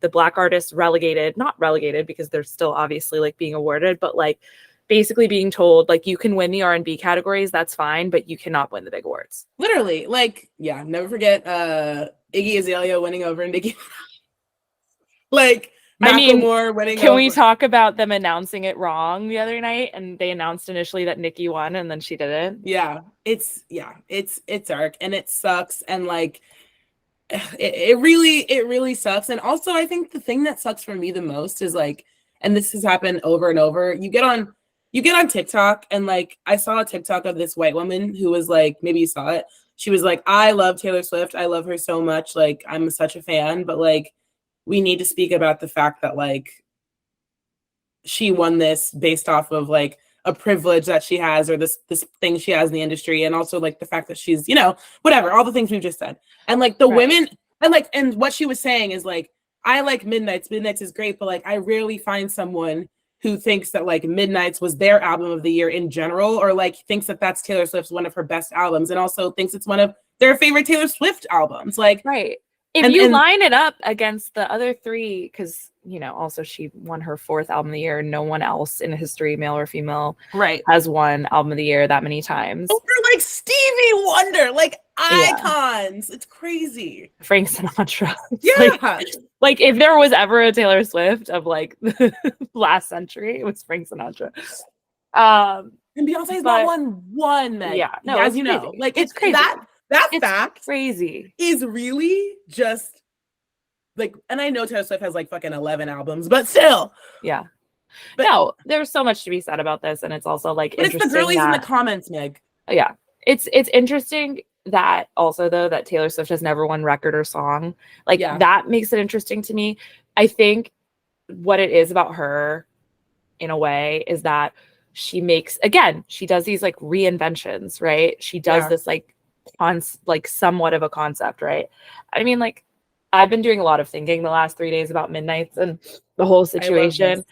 the black artists not relegated because they're still obviously like being awarded, but like basically being told like you can win the R&B categories, that's fine, but you cannot win the big awards. Literally, like never forget Iggy Azalea winning over Nicki. Like Macklemore winning over. Can we talk about them announcing it wrong the other night? And they announced initially that Nicki won and then she didn't. Yeah, it's dark and it sucks. And like it really sucks. And also I think the thing that sucks for me the most is like, and this has happened over and over, you get on TikTok, and like I saw a TikTok of this white woman who was like, maybe you saw it, she was like, I love Taylor Swift, I love her so much, like I'm such a fan, but like we need to speak about the fact that like she won this based off of like a privilege that she has, or this thing she has in the industry, and also like the fact that she's, you know, whatever, all the things we've just said. And like the women, and like, and what she was saying is like, I like Midnights is great, but like I rarely find someone who thinks that like Midnights was their album of the year in general, or like thinks that that's Taylor Swift's one of her best albums, and also thinks it's one of their favorite Taylor Swift albums. Like, right. If you line it up against the other three, because, you know, also she won her 4th album of the year. No one else in history, male or female, has won album of the year that many times. Over like Stevie Wonder, like icons. It's crazy. Frank Sinatra. Yeah. Like if there was ever a Taylor Swift of like the last century, it was Frank Sinatra. And Beyonce's not won one. Yeah. No, as you know, like it's crazy. That fact crazy is really just like, and I know Taylor Swift has like fucking 11 albums, but still. Yeah. But, no, there's so much to be said about this. And it's also like, it's the girlies in the comments, Meg. Yeah. It's interesting that also though, that Taylor Swift has never won record or song. Like that makes it interesting to me. I think what it is about her in a way is that she does these like reinventions, right? She does this like somewhat of a concept, right? I mean, like I've been doing a lot of thinking the last 3 days about Midnights and the whole situation,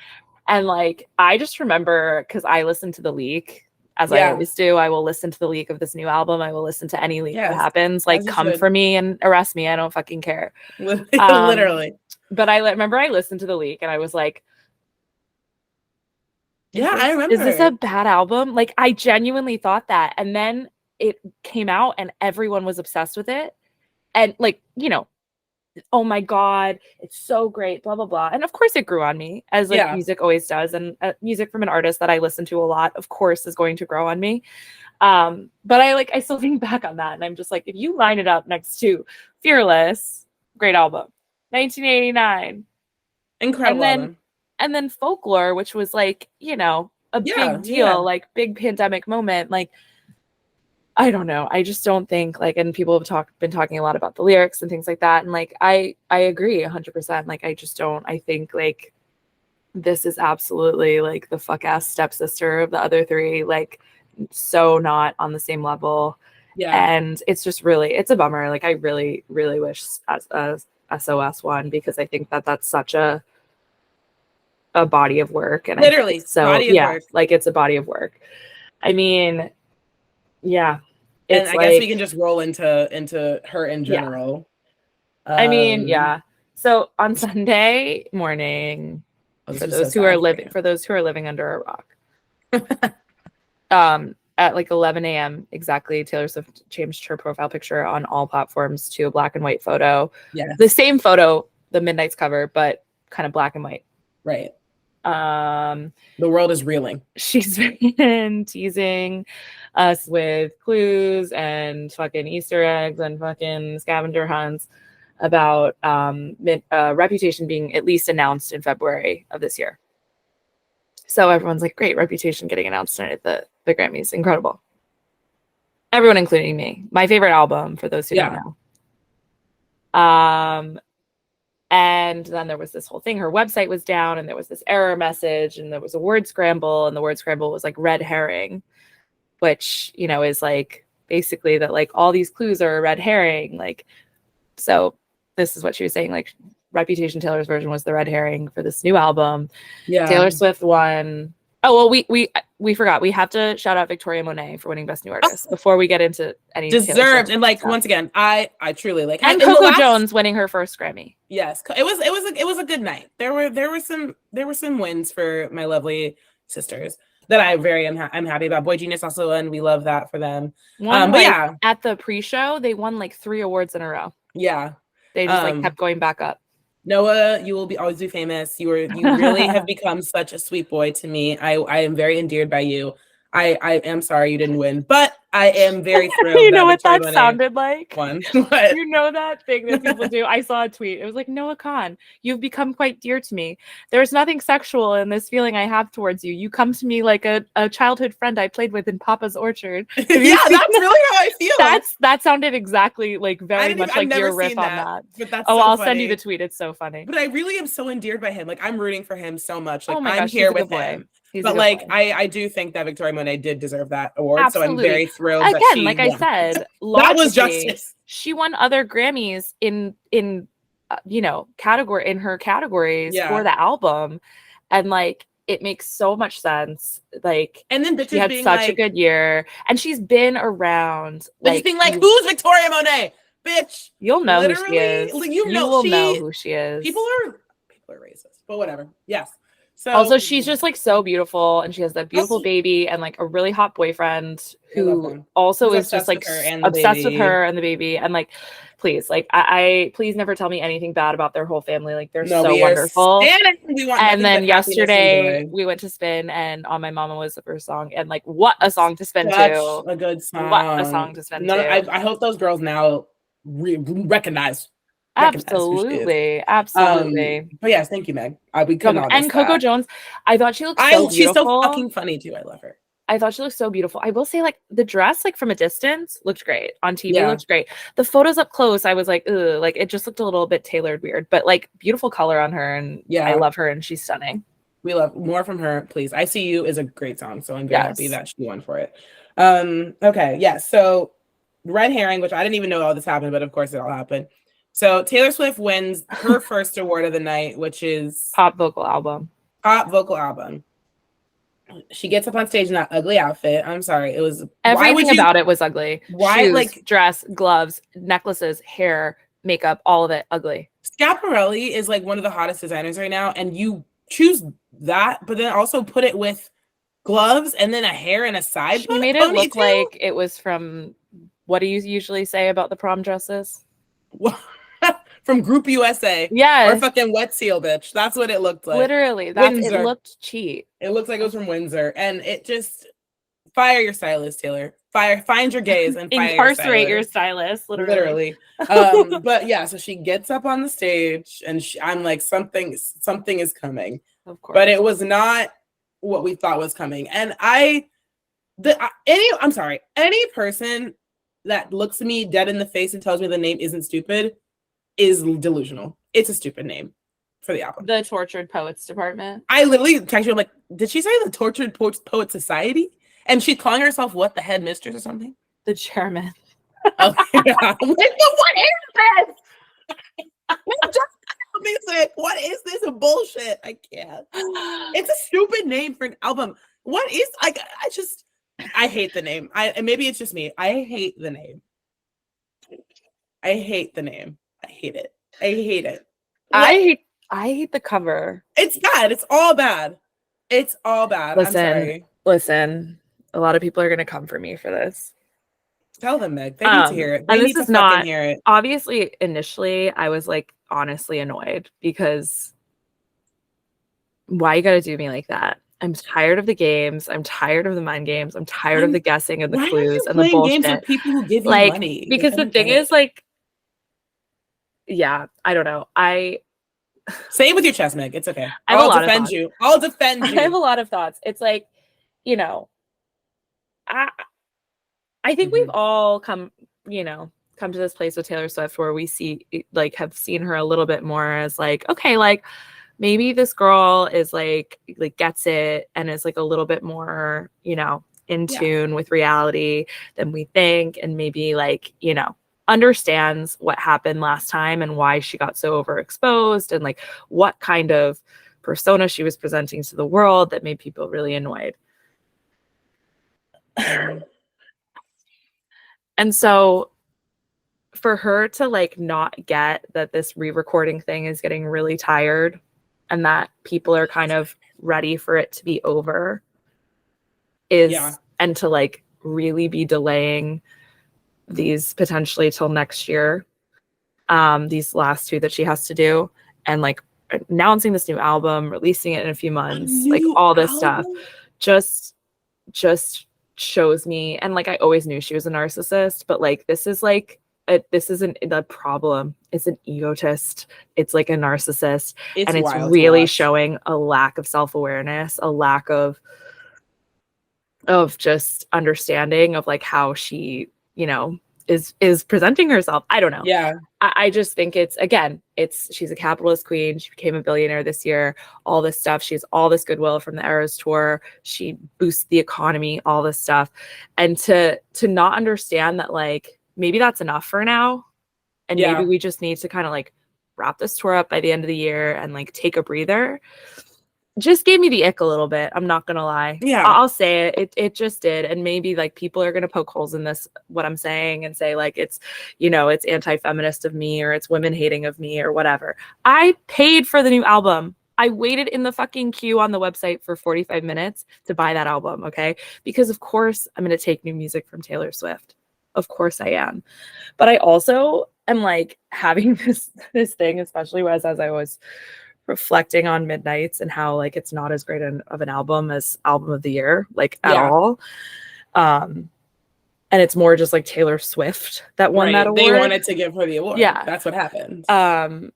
and like I just remember, because I listened to the leak, as I always do. I will listen to the leak of this new album. I will listen to any leak that happens. Like, come for me and arrest me. I don't fucking care. Literally. But I remember I listened to the leak and I was like, I remember. Is this a bad album? Like, I genuinely thought that. And then it came out and everyone was obsessed with it. And like, you know, oh my God, it's so great, blah, blah, blah. And of course it grew on me, as like music always does. And music from an artist that I listen to a lot, of course, is going to grow on me. But I still think back on that. And I'm just like, if you line it up next to Fearless, great album, 1989. Incredible album. And then Folklore, which was like, you know, a big deal, like big pandemic moment. Like, I don't know. I just don't think like, and people have been talking a lot about the lyrics and things like that. And like, I agree 100%. Like, I just don't, I think like this is absolutely like the fuck ass stepsister of the other three. Like, so not on the same level. Yeah. And it's just really, it's a bummer. Like, I really, really wish SOS won, because I think that that's such a body of work. And literally, work. Like, it's a body of work. I mean, yeah. And I guess we can just roll into her in general. Yeah. I mean, yeah. So on Sunday morning, for those who are living under a rock, at like 11 a.m. exactly, Taylor Swift changed her profile picture on all platforms to a black and white photo. Yeah. The same photo, the Midnights cover, but kind of black and white. Right. The world is reeling. She's been teasing us with clues and fucking Easter eggs and fucking scavenger hunts about Reputation being at least announced in February of this year. So everyone's like, great, Reputation getting announced at the Grammys. Incredible. Everyone, including me. My favorite album, for those who don't know. And then there was this whole thing. Her website was down and there was this error message and there was a word scramble, and the word scramble was like red herring, which, you know, is like basically that like all these clues are a red herring. Like, so this is what she was saying, like Reputation, Taylor's version, was the red herring for this new album. Yeah. Taylor Swift won. Oh, well, we forgot. We have to shout out Victoria Monet for winning Best New Artist before we get into any deserved. And like, once again, I truly like, and Coco Jones winning her first Grammy. Yes, it was a good night. There were some wins for my lovely sisters that I'm happy about. Boy Genius also won. We love that for them. But yeah, at the pre-show they won like 3 awards in a row. Yeah, they just like kept going back up. Noah, you will always be famous. You really have become such a sweet boy to me. I am very endeared by you. I am sorry you didn't win, but I am very thrilled. You know what that sounded like? Won. You know that thing that people do? I saw a tweet. It was like, Noah Khan, you've become quite dear to me. There's nothing sexual in this feeling I have towards you. You come to me like a childhood friend I played with in Papa's Orchard. Yeah, that's really how I feel. That sounded exactly like very much like your riff on that. But that's I'll send you the tweet. It's so funny. But I really am so endeared by him. Like, I'm rooting for him so much. Like, I'm here with him. But like, I do think that Victoria Monet did deserve that award. Absolutely. So I'm very thrilled. Again, that she like won. I said, that was justice. She won other Grammys in category in her categories for the album, and like it makes so much sense. Like, and then she had such a good year, and she's been around. Like, being like, who's Victoria Monet, bitch? You'll know who she is. You will know who she is. People are racist, but whatever. Yes. So also, she's just like so beautiful, and she has that beautiful baby and like a really hot boyfriend who also is just like obsessed with her and the baby. And like, please, like, I please never tell me anything bad about their whole family. Like, they're so wonderful. And then yesterday we went to Spin, and On My Mama was the first song, and like, what a song to spin to! A good song. What a song to spin to! I hope those girls now recognize. Absolutely. But yes, thank you, Meg. We couldn't. And Coco Jones, I thought she looked so beautiful. She's so fucking funny too. I love her. I thought she looked so beautiful. I will say, like, the dress, like, from a distance looked great. On TV looked great. The photos up close, I was like, ugh, like, it just looked a little bit tailored weird, but like, beautiful color on her, and I love her, and she's stunning. We love more from her, please. I See You is a great song, so I'm very happy that she won for it. Okay, so Red Herring, which I didn't even know all this happened, but of course it all happened. So Taylor Swift wins her first award of the night, which is Pop Vocal Album. She gets up on stage in that ugly outfit. I'm sorry. It was everything about it was ugly. Why? Shoes, like dress, gloves, necklaces, hair, makeup, all of it ugly. Schiaparelli is like one of the hottest designers right now, and you choose that, but then also put it with gloves and then a hair and a side. She made it look like it was from, what do you usually say about the prom dresses? From Group USA. Yes. Or fucking Wet Seal, bitch. That's what it looked like. Literally. It looked cheap. It looks like it was from Windsor. And it just, fire your stylist, Taylor. Find your gays and fire incarcerate your stylist. Literally. But yeah, so she gets up on the stage, and I'm like, something is coming. Of course. But it was not what we thought was coming. And I'm sorry, any person that looks me dead in the face and tells me the name isn't stupid is delusional. It's a stupid name for the album. The Tortured Poets Department. I literally texted you, I'm like, did she say the Tortured Poets Society? And she's calling herself what, the headmistress or something? The chairman. Oh, yeah. I'm like, what is this? What is this bullshit? I can't. It's a stupid name for an album. What is, like, I hate the name. Maybe it's just me. I hate the name. I hate it. I hate the cover. It's bad. It's all bad. Listen. A lot of people are going to come for me for this. Tell them, Meg. They need to hear it. And this is not, hear it. Obviously, initially, I was like honestly annoyed because why you got to do me like that? I'm tired of the games. I'm tired of the mind games. I'm tired of the guessing and the clues and the bullshit. Games with people who give you money? Because the thing is, like, yeah, I don't know. Say it with your chest, Meg. It's okay. I'll defend you. I have a lot of thoughts. It's like, you know, I think we've all come to this place with Taylor Swift where we have seen her a little bit more as like, okay, like maybe this girl is like gets it and is like a little bit more, in tune with reality than we think, and maybe like, understands what happened last time and why she got so overexposed and like what kind of persona she was presenting to the world that made people really annoyed. And so for her to like not get that this re-recording thing is getting really tired and that people are kind of ready for it to be over and to like really be delaying these potentially till next year, these last two that she has to do, and like announcing this new album, releasing it in a few months, like all this stuff, just just shows me, and like I always knew she was a narcissist, but like this isn't the problem. It's an egotist. It's like a narcissist. And it's really showing a lack of self-awareness, a lack of just understanding of like how she, you know, is presenting herself. I don't know. Yeah. I just think she's a capitalist queen. She became a billionaire this year, all this stuff. She has all this goodwill from the Eras tour. She boosts the economy, all this stuff. And to not understand that like, maybe that's enough for now. And maybe we just need to kind of like wrap this tour up by the end of the year and like take a breather. Just gave me the ick a little bit. I'm not gonna lie. Yeah, I'll say it. It just did. And maybe like people are gonna poke holes in this, what I'm saying, and say like it's, you know, it's anti-feminist of me, or it's women hating of me, or whatever. I paid for the new album. I waited in the fucking queue on the website for 45 minutes to buy that album. Okay, because of course I'm gonna take new music from Taylor Swift. Of course I am. But I also am like having this thing, especially as I was reflecting on Midnights and how like it's not as great of an album as Album of the Year, like at all. And it's more just like Taylor Swift that won that award. They wanted to give her the award. Yeah. That's what happened. And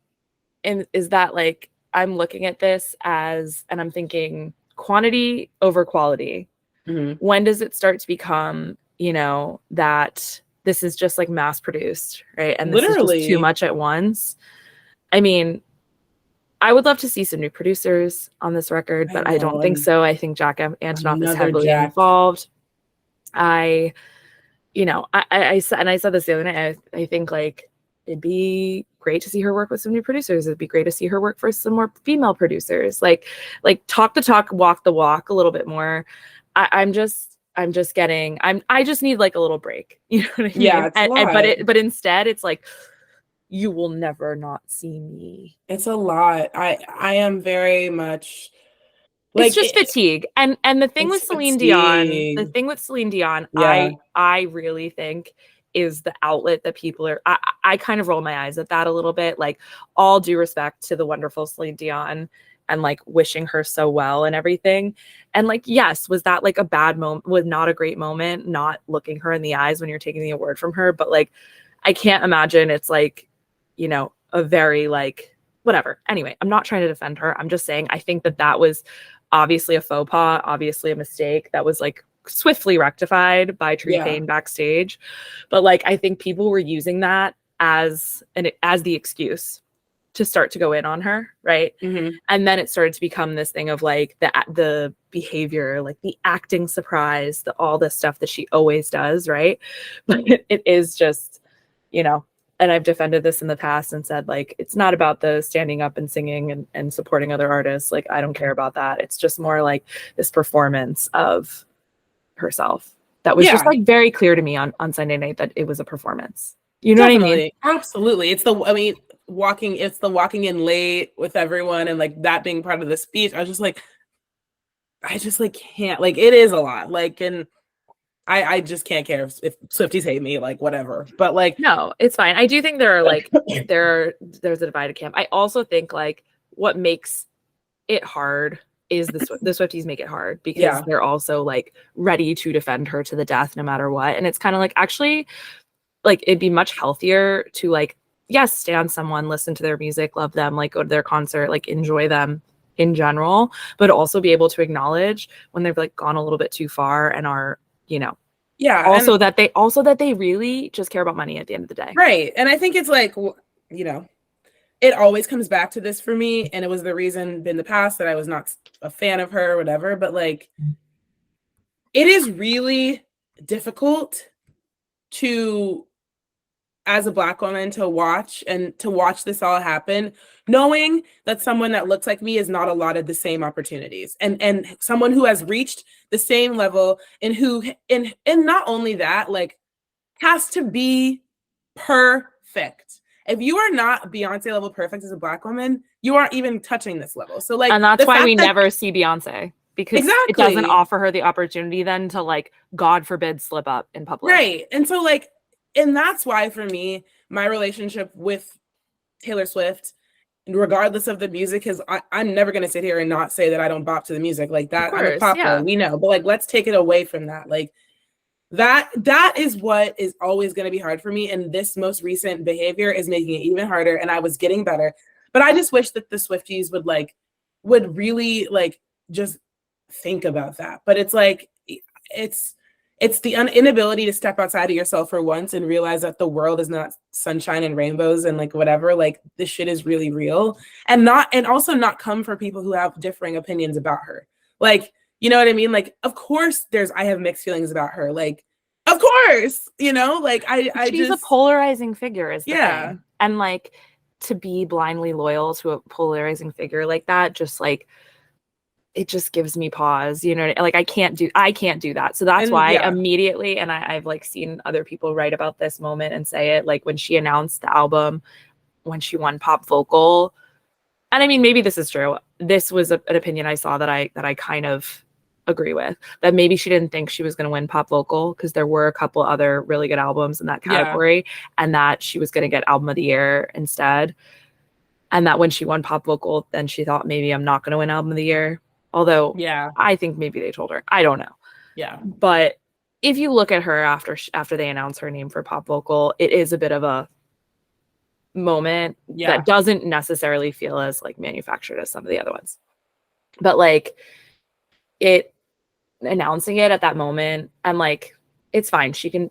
is that like, I'm looking at this as, and I'm thinking quantity over quality. Mm-hmm. When does it start to become, you know, that this is just like mass produced, right? And this is just too much at once. I mean, I would love to see some new producers on this record, but I don't think so. I think Jack Antonoff is heavily involved. I said this the other night. I think like it'd be great to see her work with some new producers. It'd be great to see her work for some more female producers. Like talk the talk, walk the walk a little bit more. I just need like a little break. You know what I mean? Yeah, but instead it's like, you will never not see me. It's a lot. I am very much like, it's just fatigue. And the thing with Celine Dion, I really think is the outlet that people are, I kind of roll my eyes at that a little bit. Like, all due respect to the wonderful Celine Dion and like wishing her so well and everything. And like, yes, was that like a bad moment? Was not a great moment, not looking her in the eyes when you're taking the award from her. But like, I can't imagine it's like, you know, a very like, whatever. Anyway, I'm not trying to defend her. I'm just saying, I think that was obviously a faux pas, obviously a mistake that was like swiftly rectified by Tree Payne backstage. But like, I think people were using that as the excuse to start to go in on her, right? Mm-hmm. And then it started to become this thing of like the behavior, like the acting surprise, all this stuff that she always does, right? But it is just, you know, and I've defended this in the past and said, like, it's not about the standing up and singing and supporting other artists. Like, I don't care about that. It's just more like this performance of herself that was just like very clear to me on Sunday night that it was a performance. You know what I mean? Absolutely. It's the walking in late with everyone and like that being part of the speech. I just can't, like, it is a lot. Like, and I just can't care if Swifties hate me, like, whatever. But like, no, it's fine. I do think there are like there's a divided camp. I also think like what makes it hard is the Swifties make it hard because they're also like ready to defend her to the death no matter what. And it's kind of like, actually, like, it'd be much healthier to like, yes, stand someone, listen to their music, love them, like go to their concert, like enjoy them in general, but also be able to acknowledge when they've like gone a little bit too far and are, you know, also that they really just care about money at the end of the day. Right. And I think it's like, you know, it always comes back to this for me. And it was the reason in the past that I was not a fan of her or whatever, but like, it is really difficult to, as a Black woman, to watch this all happen, knowing that someone that looks like me is not allotted the same opportunities, and someone who has reached the same level and not only that, like, has to be perfect. If you are not Beyonce level perfect as a Black woman, you aren't even touching this level. So like, and that's why we never see Beyonce, because it doesn't offer her the opportunity then to, like, God forbid, slip up in public. Right. And so like, and that's why for me, my relationship with Taylor Swift regardless of the music, because I'm never going to sit here and not say that I don't bop to the music like that. I'm a popper, we know, but like, let's take it away from that. Like that is what is always going to be hard for me. And this most recent behavior is making it even harder. And I was getting better, but I just wish that the Swifties would really like just think about that. But it's like, it's the inability to step outside of yourself for once and realize that the world is not sunshine and rainbows and like whatever, like this shit is really real, and also not come from people who have differing opinions about her. Like, you know what I mean? Like, of course I have mixed feelings about her. Like, of course, you know, like she's a polarizing figure is the thing. And like to be blindly loyal to a polarizing figure like that, just like, it just gives me pause, you know, like I can't do that. So that's why immediately, and I've like seen other people write about this moment and say it, like when she announced the album, when she won pop vocal. And I mean, maybe this is true. This was an opinion I saw that I kind of agree with, that maybe she didn't think she was going to win pop vocal because there were a couple other really good albums in that category, and that she was going to get album of the year instead. And that when she won pop vocal, then she thought maybe I'm not going to win album of the year. Although, I think maybe they told her. I don't know. Yeah. But if you look at her after they announce her name for pop vocal, it is a bit of a moment that doesn't necessarily feel as like manufactured as some of the other ones. But like announcing it at that moment, I'm like, it's fine. She can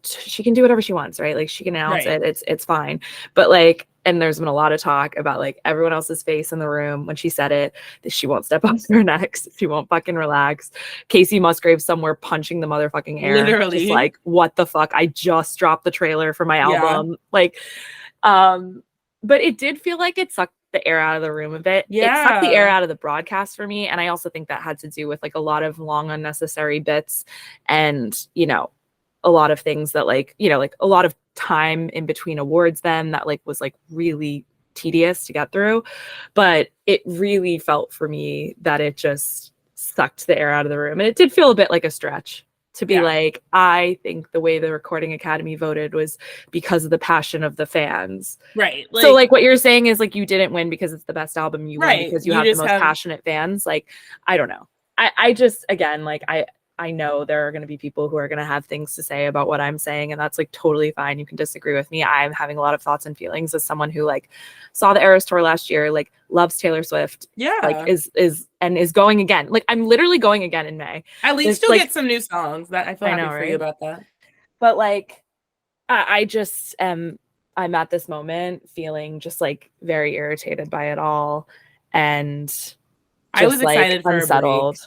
do whatever she wants, right? Like she can announce it. It's fine. But like, and there's been a lot of talk about like everyone else's face in the room when she said it, that she won't step up to her next. She won't fucking relax. Casey Musgrave somewhere punching the motherfucking air. Literally. Just like, what the fuck? I just dropped the trailer for my album. Like, but it did feel like it sucked the air out of the room a bit. It sucked the air out of the broadcast for me. And I also think that had to do with like a lot of long unnecessary bits and, you know, a lot of things that like, you know, like a lot of time in between awards then that like was like really tedious to get through. But it really felt for me that it just sucked the air out of the room. And it did feel a bit like a stretch to be like, I think the way the Recording Academy voted was because of the passion of the fans. Right. Like, so like what you're saying is like, you didn't win because it's the best album, you won because you have the most passionate fans. Like, I don't know. I just, again, like I know there are going to be people who are going to have things to say about what I'm saying, and that's like totally fine. You can disagree with me. I'm having a lot of thoughts and feelings as someone who like saw the Eras tour last year, like loves Taylor Swift. Like is going again. Like I'm literally going again in May. At least you'll get some new songs. That I feel happy for you about that. But like I just I'm at this moment feeling just like very irritated by it all, and I was excited for unsettled.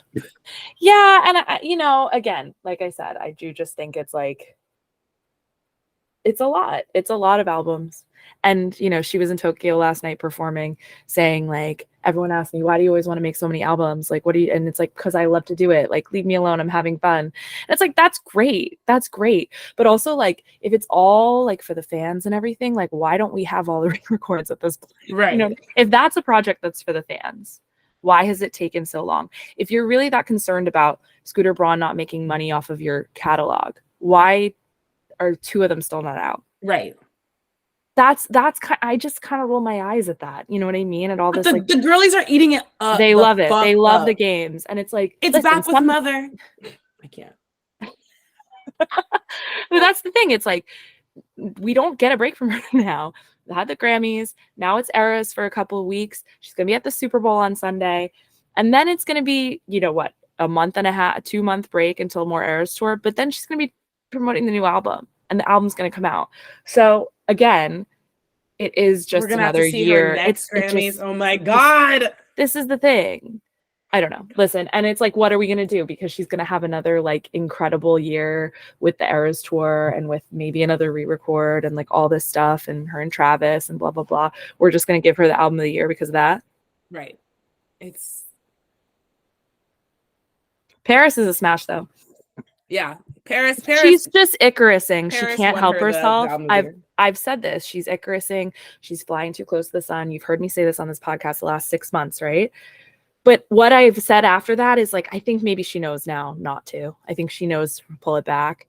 Yeah, and I, you know, again, like I said, I do just think it's like it's a lot. It's a lot of albums. And you know, she was in Tokyo last night performing, saying like, everyone asked me, why do you always want to make so many albums? Like, what do you? And it's like, because I love to do it. Like, leave me alone. I'm having fun. And it's like, that's great. That's great. But also, like, if it's all like for the fans and everything, like, why don't we have all the re-records at this point? Right. You know, if that's a project that's for the fans, why has it taken so long? If you're really that concerned about Scooter Braun not making money off of your catalog, why are two of them still not out? Right. That's I just kind of roll my eyes at that. You know what I mean? And all this, like the girlies are eating it up. They love it. They love the games, and it's like it's back with Mother. I can't. That's the thing. It's like we don't get a break from her now. We had the Grammys. Now it's Eras for a couple of weeks. She's gonna be at the Super Bowl on Sunday, and then it's gonna be, you know what, a month and a half, 2-month break until more Eras tour. But then she's gonna be promoting the new album, and the album's gonna come out. So again, it is just another year. It's Grammys. Oh my God. This is the thing. I don't know. Listen, and it's like, what are we going to do? Because she's going to have another like incredible year with the Eras tour and with maybe another re-record and like all this stuff and her and Travis and blah, blah, blah. We're just going to give her the album of the year because of that. Right. It's Paris is a smash though. Yeah. Paris. She's just Icarus-ing. She can't help herself. I've said this. She's Icarus-ing. She's flying too close to the sun. You've heard me say this on this podcast the last 6 months, right? But what I've said after that is like, I think maybe she knows now not to. I think she knows to pull it back.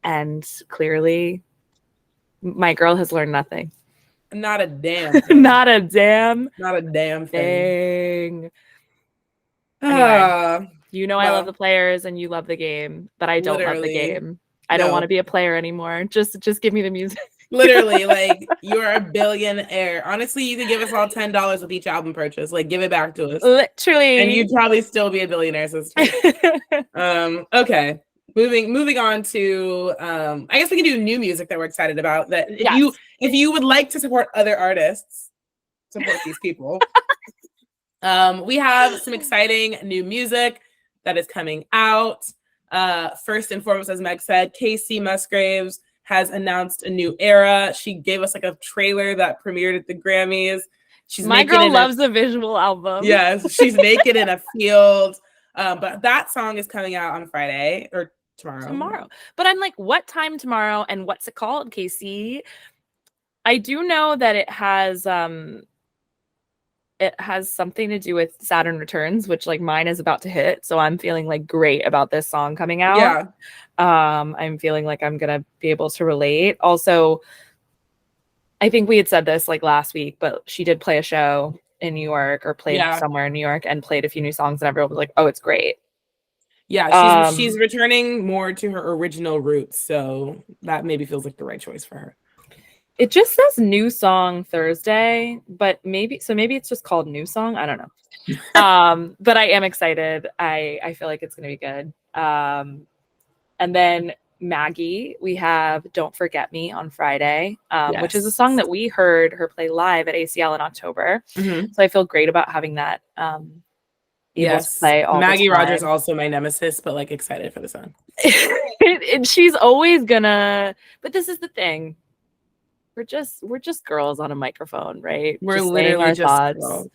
And clearly, my girl has learned nothing. Not a damn thing. Not a damn thing. Anyway, I love the players and you love the game, but I don't love the game. I don't want to be a player anymore. Just give me the music. Literally, like, you're a billionaire. Honestly, you could give us all $10 with each album purchase. Like, give it back to us. Literally. And you'd probably still be a billionaire, sister. Okay. Moving on to I guess we can do new music that we're excited about. That if you would like to support other artists, support these people. We have some exciting new music that is coming out. First and foremost, as Meg said, Casey Musgraves has announced a new era. She gave us like a trailer that premiered at the Grammys. My girl loves a visual album. Yes, she's naked in a field. But that song is coming out on Friday or tomorrow. But I'm like, what time tomorrow? And what's it called, Casey? I do know that it has something to do with Saturn Returns, which like mine is about to hit. So I'm feeling like great about this song coming out. Yeah. I'm feeling like I'm gonna be able to relate. Also, I think we had said this like last week, but she did play a show in New York or played somewhere in New York and played a few new songs and everyone was like, oh, it's great. Yeah, she's returning more to her original roots, so that maybe feels like the right choice for her. It just says new song Thursday, but maybe it's just called new song. I don't know. But I am excited. I feel like it's gonna be good. And then Maggie, we have Don't Forget Me on Friday, which is a song that we heard her play live at ACL in October. So I feel great about having that. Play all Maggie Rogers, also my nemesis, but like excited for the song. And she's always gonna, but this is the thing. We're just girls on a microphone, right? We're just literally just thoughts. Girls.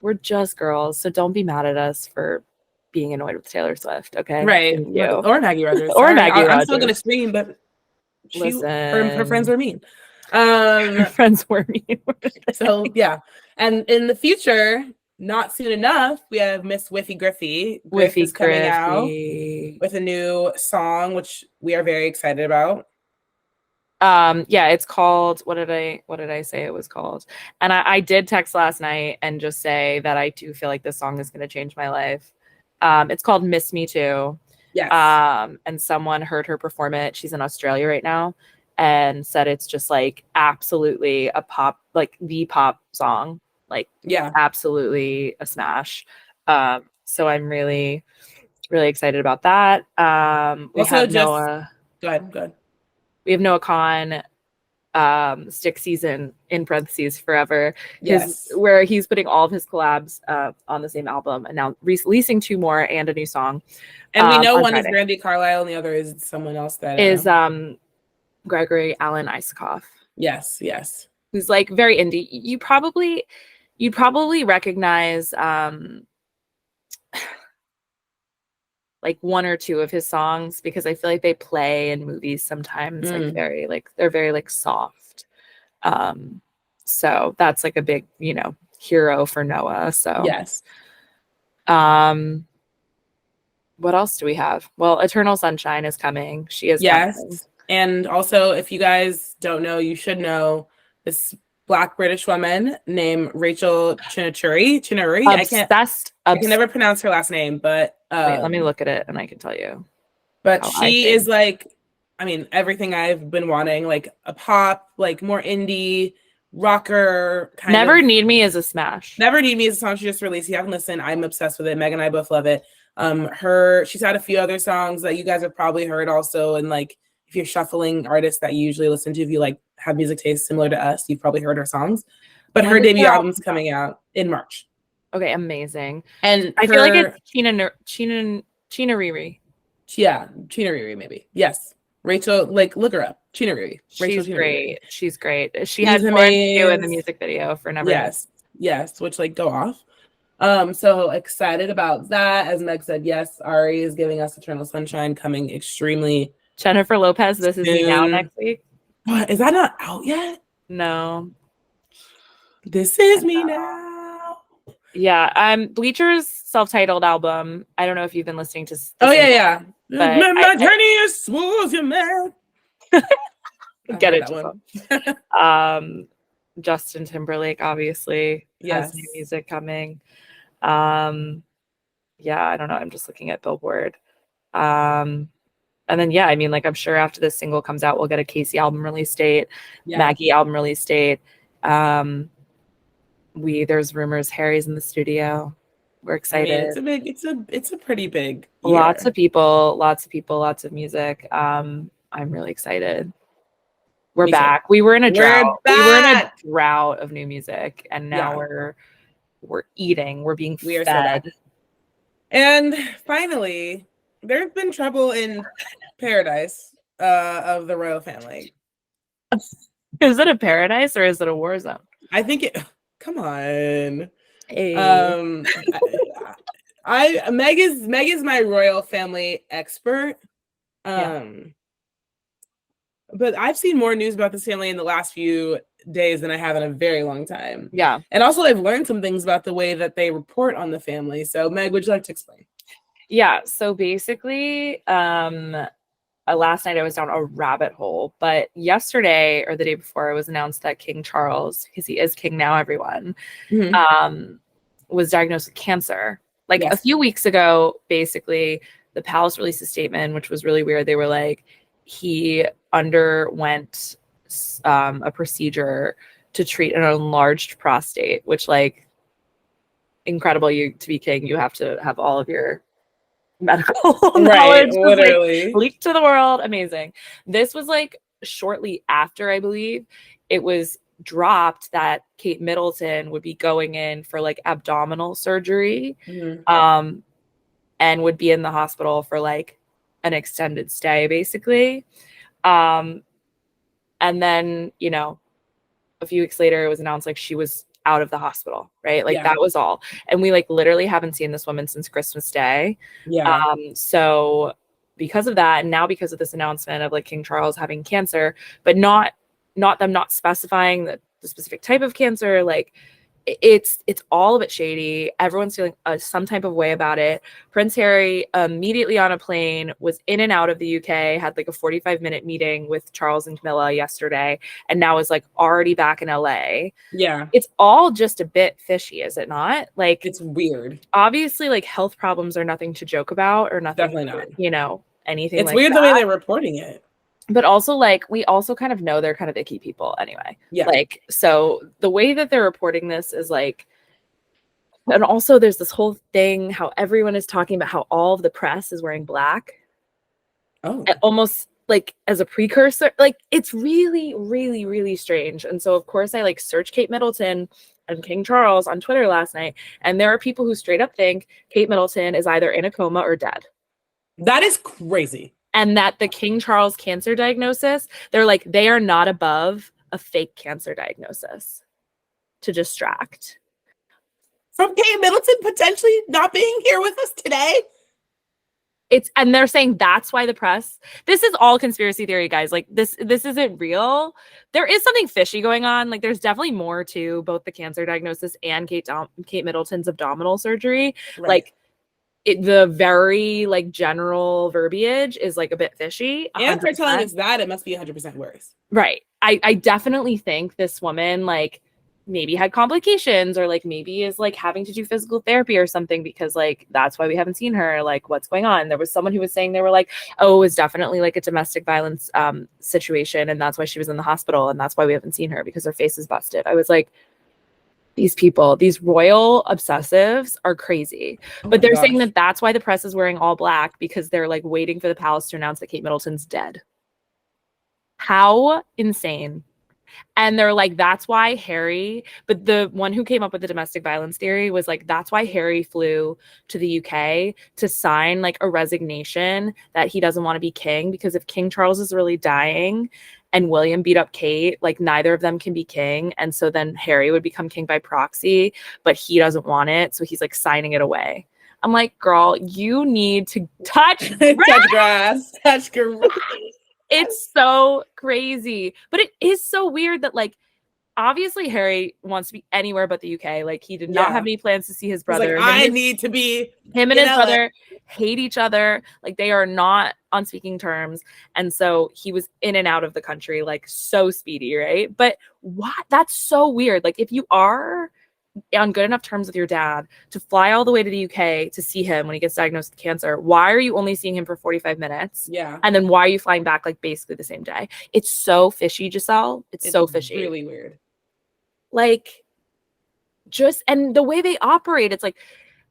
We're just girls, so don't be mad at us for being annoyed with Taylor Swift, okay? Right. Or Maggie Rogers. I'm still gonna scream, but her friends were mean. Her friends were mean. So yeah. And in the future, not soon enough, we have Miss Whiffy Griffy. Is coming out with a new song, which we are very excited about. It's called, what did I say it was called? And I did text last night and just say that I do feel like this song is going to change my life. It's called Miss Me Too. Yes. And someone heard her perform it. She's in Australia right now and said it's just like absolutely a pop, like the pop song. Like, absolutely a smash. So I'm really, really excited about that. We have Noah. Go ahead. We have Noah Khan, Stick Season in parentheses forever. Where he's putting all of his collabs on the same album and now releasing 2 more and a new song. And we know one Friday. Is Brandy Carlisle and the other is someone else that is Gregory Alan Isakoff. Yes. Who's like very indie. You'd probably recognize like 1 or 2 of his songs because I feel like they play in movies sometimes they're very soft. So that's like a big, hero for Noah. So yes. What else do we have? Well, Eternal Sunshine is coming. She is coming. And also, if you guys don't know, you should know this Black British woman named Rachel Chinachuri. I can never pronounce her last name, but wait, let me look at it and I can tell you. But she is like, I mean, everything I've been wanting, like a pop, like more indie, rocker kind of. Never Need Me is a smash. Never Need Me is a song she just released. You haven't listened. I'm obsessed with it. Meg and I both love it. She's had a few other songs that you guys have probably heard also, and like if you're shuffling artists that you usually listen to, if you like have music taste similar to us, you've probably heard her songs. But her debut album's coming out in March. Okay, amazing. And I feel like it's China Riri. Yeah, China Riri maybe. Yes. Rachel, like look her up. China Riri. She's great. She's great. She has more to do in the music video for Never. Yes, which like go off. So excited about that. As Meg said, yes, Ari is giving us Eternal Sunshine coming extremely Jennifer Lopez, This Is Me Now next week. What? Is that not out yet? No. This Is Me Now. Yeah. Bleacher's self-titled album. I don't know if you've been listening to. Yeah. My journey is smooth, you man. Get it. Justin Timberlake obviously has new music coming. Yeah, I don't know. I'm just looking at Billboard. And then, yeah, I mean, like, I'm sure after this single comes out, we'll get a Casey album release date, Maggie album release date. There's rumors Harry's in the studio. We're excited. I mean, it's a pretty big year. Lots of people, lots of music. I'm really excited. We're back. We were in a drought. We were in a drought of new music, and now we're eating. We're being fed. So back. And finally, there's been trouble in paradise of the royal family. Is it a paradise or is it a war zone? I think it. Come on. Hey. Meg is my royal family expert. But I've seen more news about this family in the last few days than I have in a very long time. Yeah. And also I've learned some things about the way that they report on the family. So Meg, would you like to explain? Yeah. So basically, last night I was down a rabbit hole, but yesterday or the day before it was announced that King Charles, because he is king now, everyone, was diagnosed with cancer. Like a few weeks ago, basically, the palace released a statement, which was really weird. They were like, he underwent a procedure to treat an enlarged prostate, which, like, incredible. To be king, you have to have all of your medical knowledge literally like, leaked to the world. Amazing. This was like shortly after, I believe, it was dropped that Kate Middleton would be going in for like abdominal surgery, and would be in the hospital for like an extended stay, basically. And then, you know, a few weeks later, it was announced like she was out of the hospital, right? Like that was all. And we like literally haven't seen this woman since Christmas Day. So because of that, and now because of this announcement of like King Charles having cancer, but not them not specifying the specific type of cancer, like it's all a bit shady. Everyone's feeling some type of way about it. Prince Harry immediately on a plane was in and out of the UK, had like a 45-minute meeting with Charles and Camilla yesterday, and now is like already back in LA. Yeah. It's all just a bit fishy, is it not? Like, it's weird. Obviously, like, health problems are nothing to joke about or nothing. Definitely not. You know, anything it's like weird that. The way they're reporting it. But also, like, we also kind of know they're kind of icky people anyway. Yeah. Like, so the way that they're reporting this is like, and also there's this whole thing how everyone is talking about how all of the press is wearing black. Oh. Almost like as a precursor. Like, it's really, really, really strange. And so, of course, I like searched Kate Middleton and King Charles on Twitter last night. And there are people who straight up think Kate Middleton is either in a coma or dead. That is crazy. And that the King Charles cancer diagnosis, they're like, they are not above a fake cancer diagnosis to distract. From Kate Middleton potentially not being here with us today? And they're saying that's why the press, this is all conspiracy theory, guys. Like, this isn't real. There is something fishy going on. Like, there's definitely more to both the cancer diagnosis and Kate Middleton's abdominal surgery. Right. Like, the very like general verbiage is like a bit fishy. 100%. And for telling us that, it must be 100% worse. Right. I definitely think this woman like maybe had complications or like maybe is like having to do physical therapy or something, because like that's why we haven't seen her. Like, what's going on? There was someone who was saying they were like, oh, it was definitely like a domestic violence situation, and that's why she was in the hospital, and that's why we haven't seen her, because her face is busted. I was like, these people, these royal obsessives are crazy. But they're saying that that's why the press is wearing all black, because they're like waiting for the palace to announce that Kate Middleton's dead. How insane. And they're like, that's why Harry, but the one who came up with the domestic violence theory was like, that's why Harry flew to the UK to sign like a resignation that he doesn't want to be king, because if King Charles is really dying and William beat up Kate, like neither of them can be king. And so then Harry would become king by proxy, but he doesn't want it. So he's like signing it away. I'm like, girl, you need to touch grass. Touch grass. It's so crazy. But it is so weird that like obviously Harry wants to be anywhere but the UK. Like, he did not have any plans to see his brother. He's like, I need to be. Him and his brother hate each other. Like, they are not on speaking terms. And so he was in and out of the country, like, so speedy, right? But what? That's so weird. Like, if you are on good enough terms with your dad to fly all the way to the UK to see him when he gets diagnosed with cancer, why are you only seeing him for 45 minutes? Yeah. And then why are you flying back like basically the same day? It's so fishy, Giselle. It's so fishy. Really weird. Like, just, and the way they operate, it's like,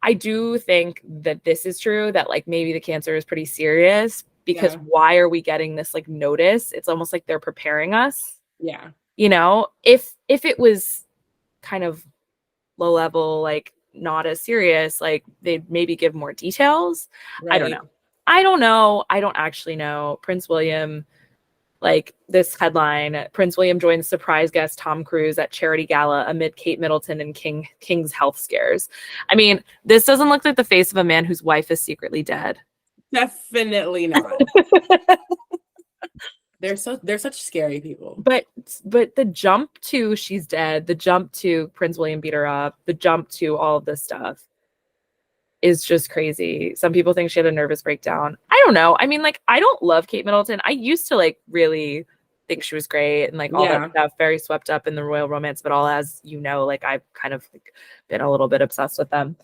I do think that this is true, that like maybe the cancer is pretty serious, because why are we getting this like notice? It's almost like they're preparing us. Yeah. You know, if it was kind of low level, like not as serious, like they'd maybe give more details. Right. I don't know. I don't actually know. Prince William, like this headline, Prince William joins surprise guest Tom Cruise at charity gala amid Kate Middleton and King's health scares. I mean, this doesn't look like the face of a man whose wife is secretly dead. Definitely not. They're such scary people. But the jump to she's dead, the jump to Prince William beat her up, the jump to all of this stuff is just crazy. Some people think she had a nervous breakdown. I don't know. I mean, like, I don't love Kate Middleton. I used to like really think she was great and like all that stuff, very swept up in the royal romance, but all, as you know, like I've kind of like been a little bit obsessed with them.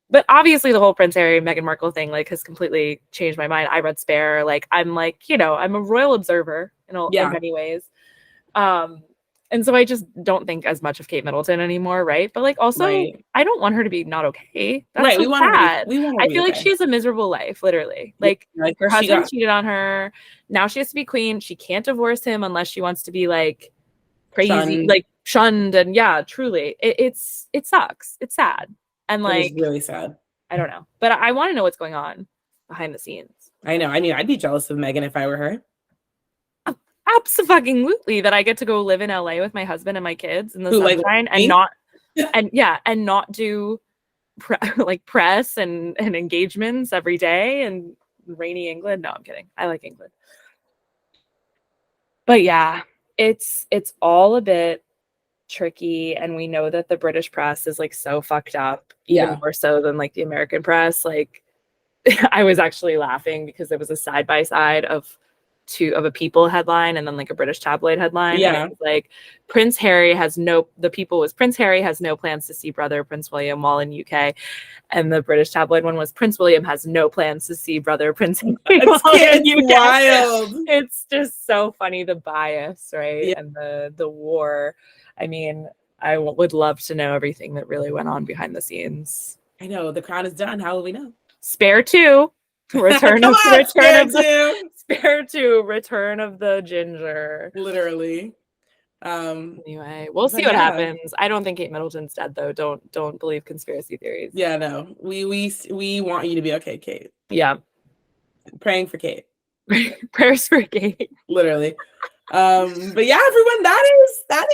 But obviously the whole Prince Harry, Meghan Markle thing like has completely changed my mind. I read Spare. Like, I'm like, you know, I'm a royal observer in many ways. And so I just don't think as much of Kate Middleton anymore, right? But like also, I don't want her to be not okay. That's so sad. I feel like she has a miserable life, literally. Like her husband cheated on her. Now she has to be queen. She can't divorce him unless she wants to be like crazy, like shunned. And yeah, truly, it sucks. It's sad. And like, it's really sad. I don't know, but I want to know what's going on behind the scenes. I know. I mean, I'd be jealous of Meghan if I were her. Absolutely, that I get to go live in LA with my husband and my kids in the sunshine, and not do press and engagements every day and rainy England. No, I'm kidding. I like England, but yeah, it's all a bit tricky, and we know that the British press is like so fucked up, even more so than like the American press. Like, I was actually laughing because there was a side-by-side of a People headline and then like a British tabloid headline. And it was like Prince Harry has no plans to see brother Prince William while in UK, and the British tabloid one was Prince William has no plans to see brother Prince Harry while in UK. Wild. It's just so funny, the bias, right? And the war. I mean, I would love to know everything that really went on behind the scenes. I know. The Crown is done. How will we know? Spare 2. Return of the ginger. Literally. Anyway, we'll see what happens. I don't think Kate Middleton's dead though. Don't believe conspiracy theories. Yeah, no. We want you to be okay, Kate. Yeah. Praying for Kate. Prayers for Kate. Literally. But yeah, everyone, that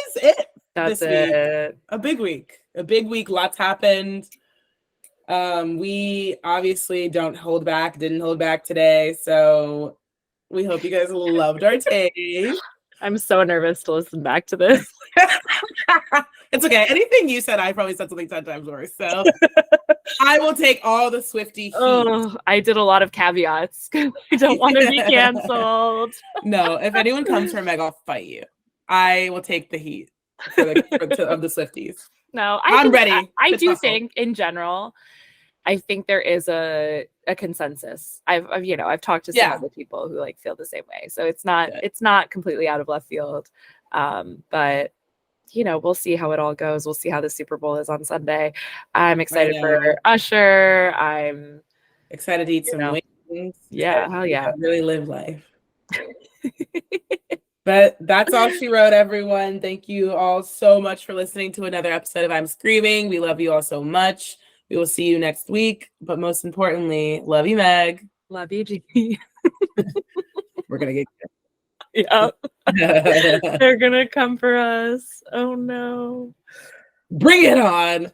is it. That's it. A big week. Lots happened. We obviously didn't hold back today, so we hope you guys loved our take. I'm so nervous to listen back to this. It's okay. Anything you said, I probably said something 10 times worse, so I will take all the Swiftie heat. Oh, I did a lot of caveats. I don't want to be canceled. No, if anyone comes for Meg, I'll fight you. I will take the heat of the Swifties. No, I'm ready. I do think in general, I think there is a consensus. I've talked to some other people who like feel the same way. So it's not completely out of left field. But we'll see how it all goes. We'll see how the Super Bowl is on Sunday. I'm excited for Usher. I'm excited to eat some wings. Yeah, hell yeah. Really live life. But that's all she wrote, everyone. Thank you all so much for listening to another episode of I'm Screaming. We love you all so much. We will see you next week. But most importantly, love you, Meg. Love you, G. We're going to get Yeah. They're going to come for us. Oh, no. Bring it on.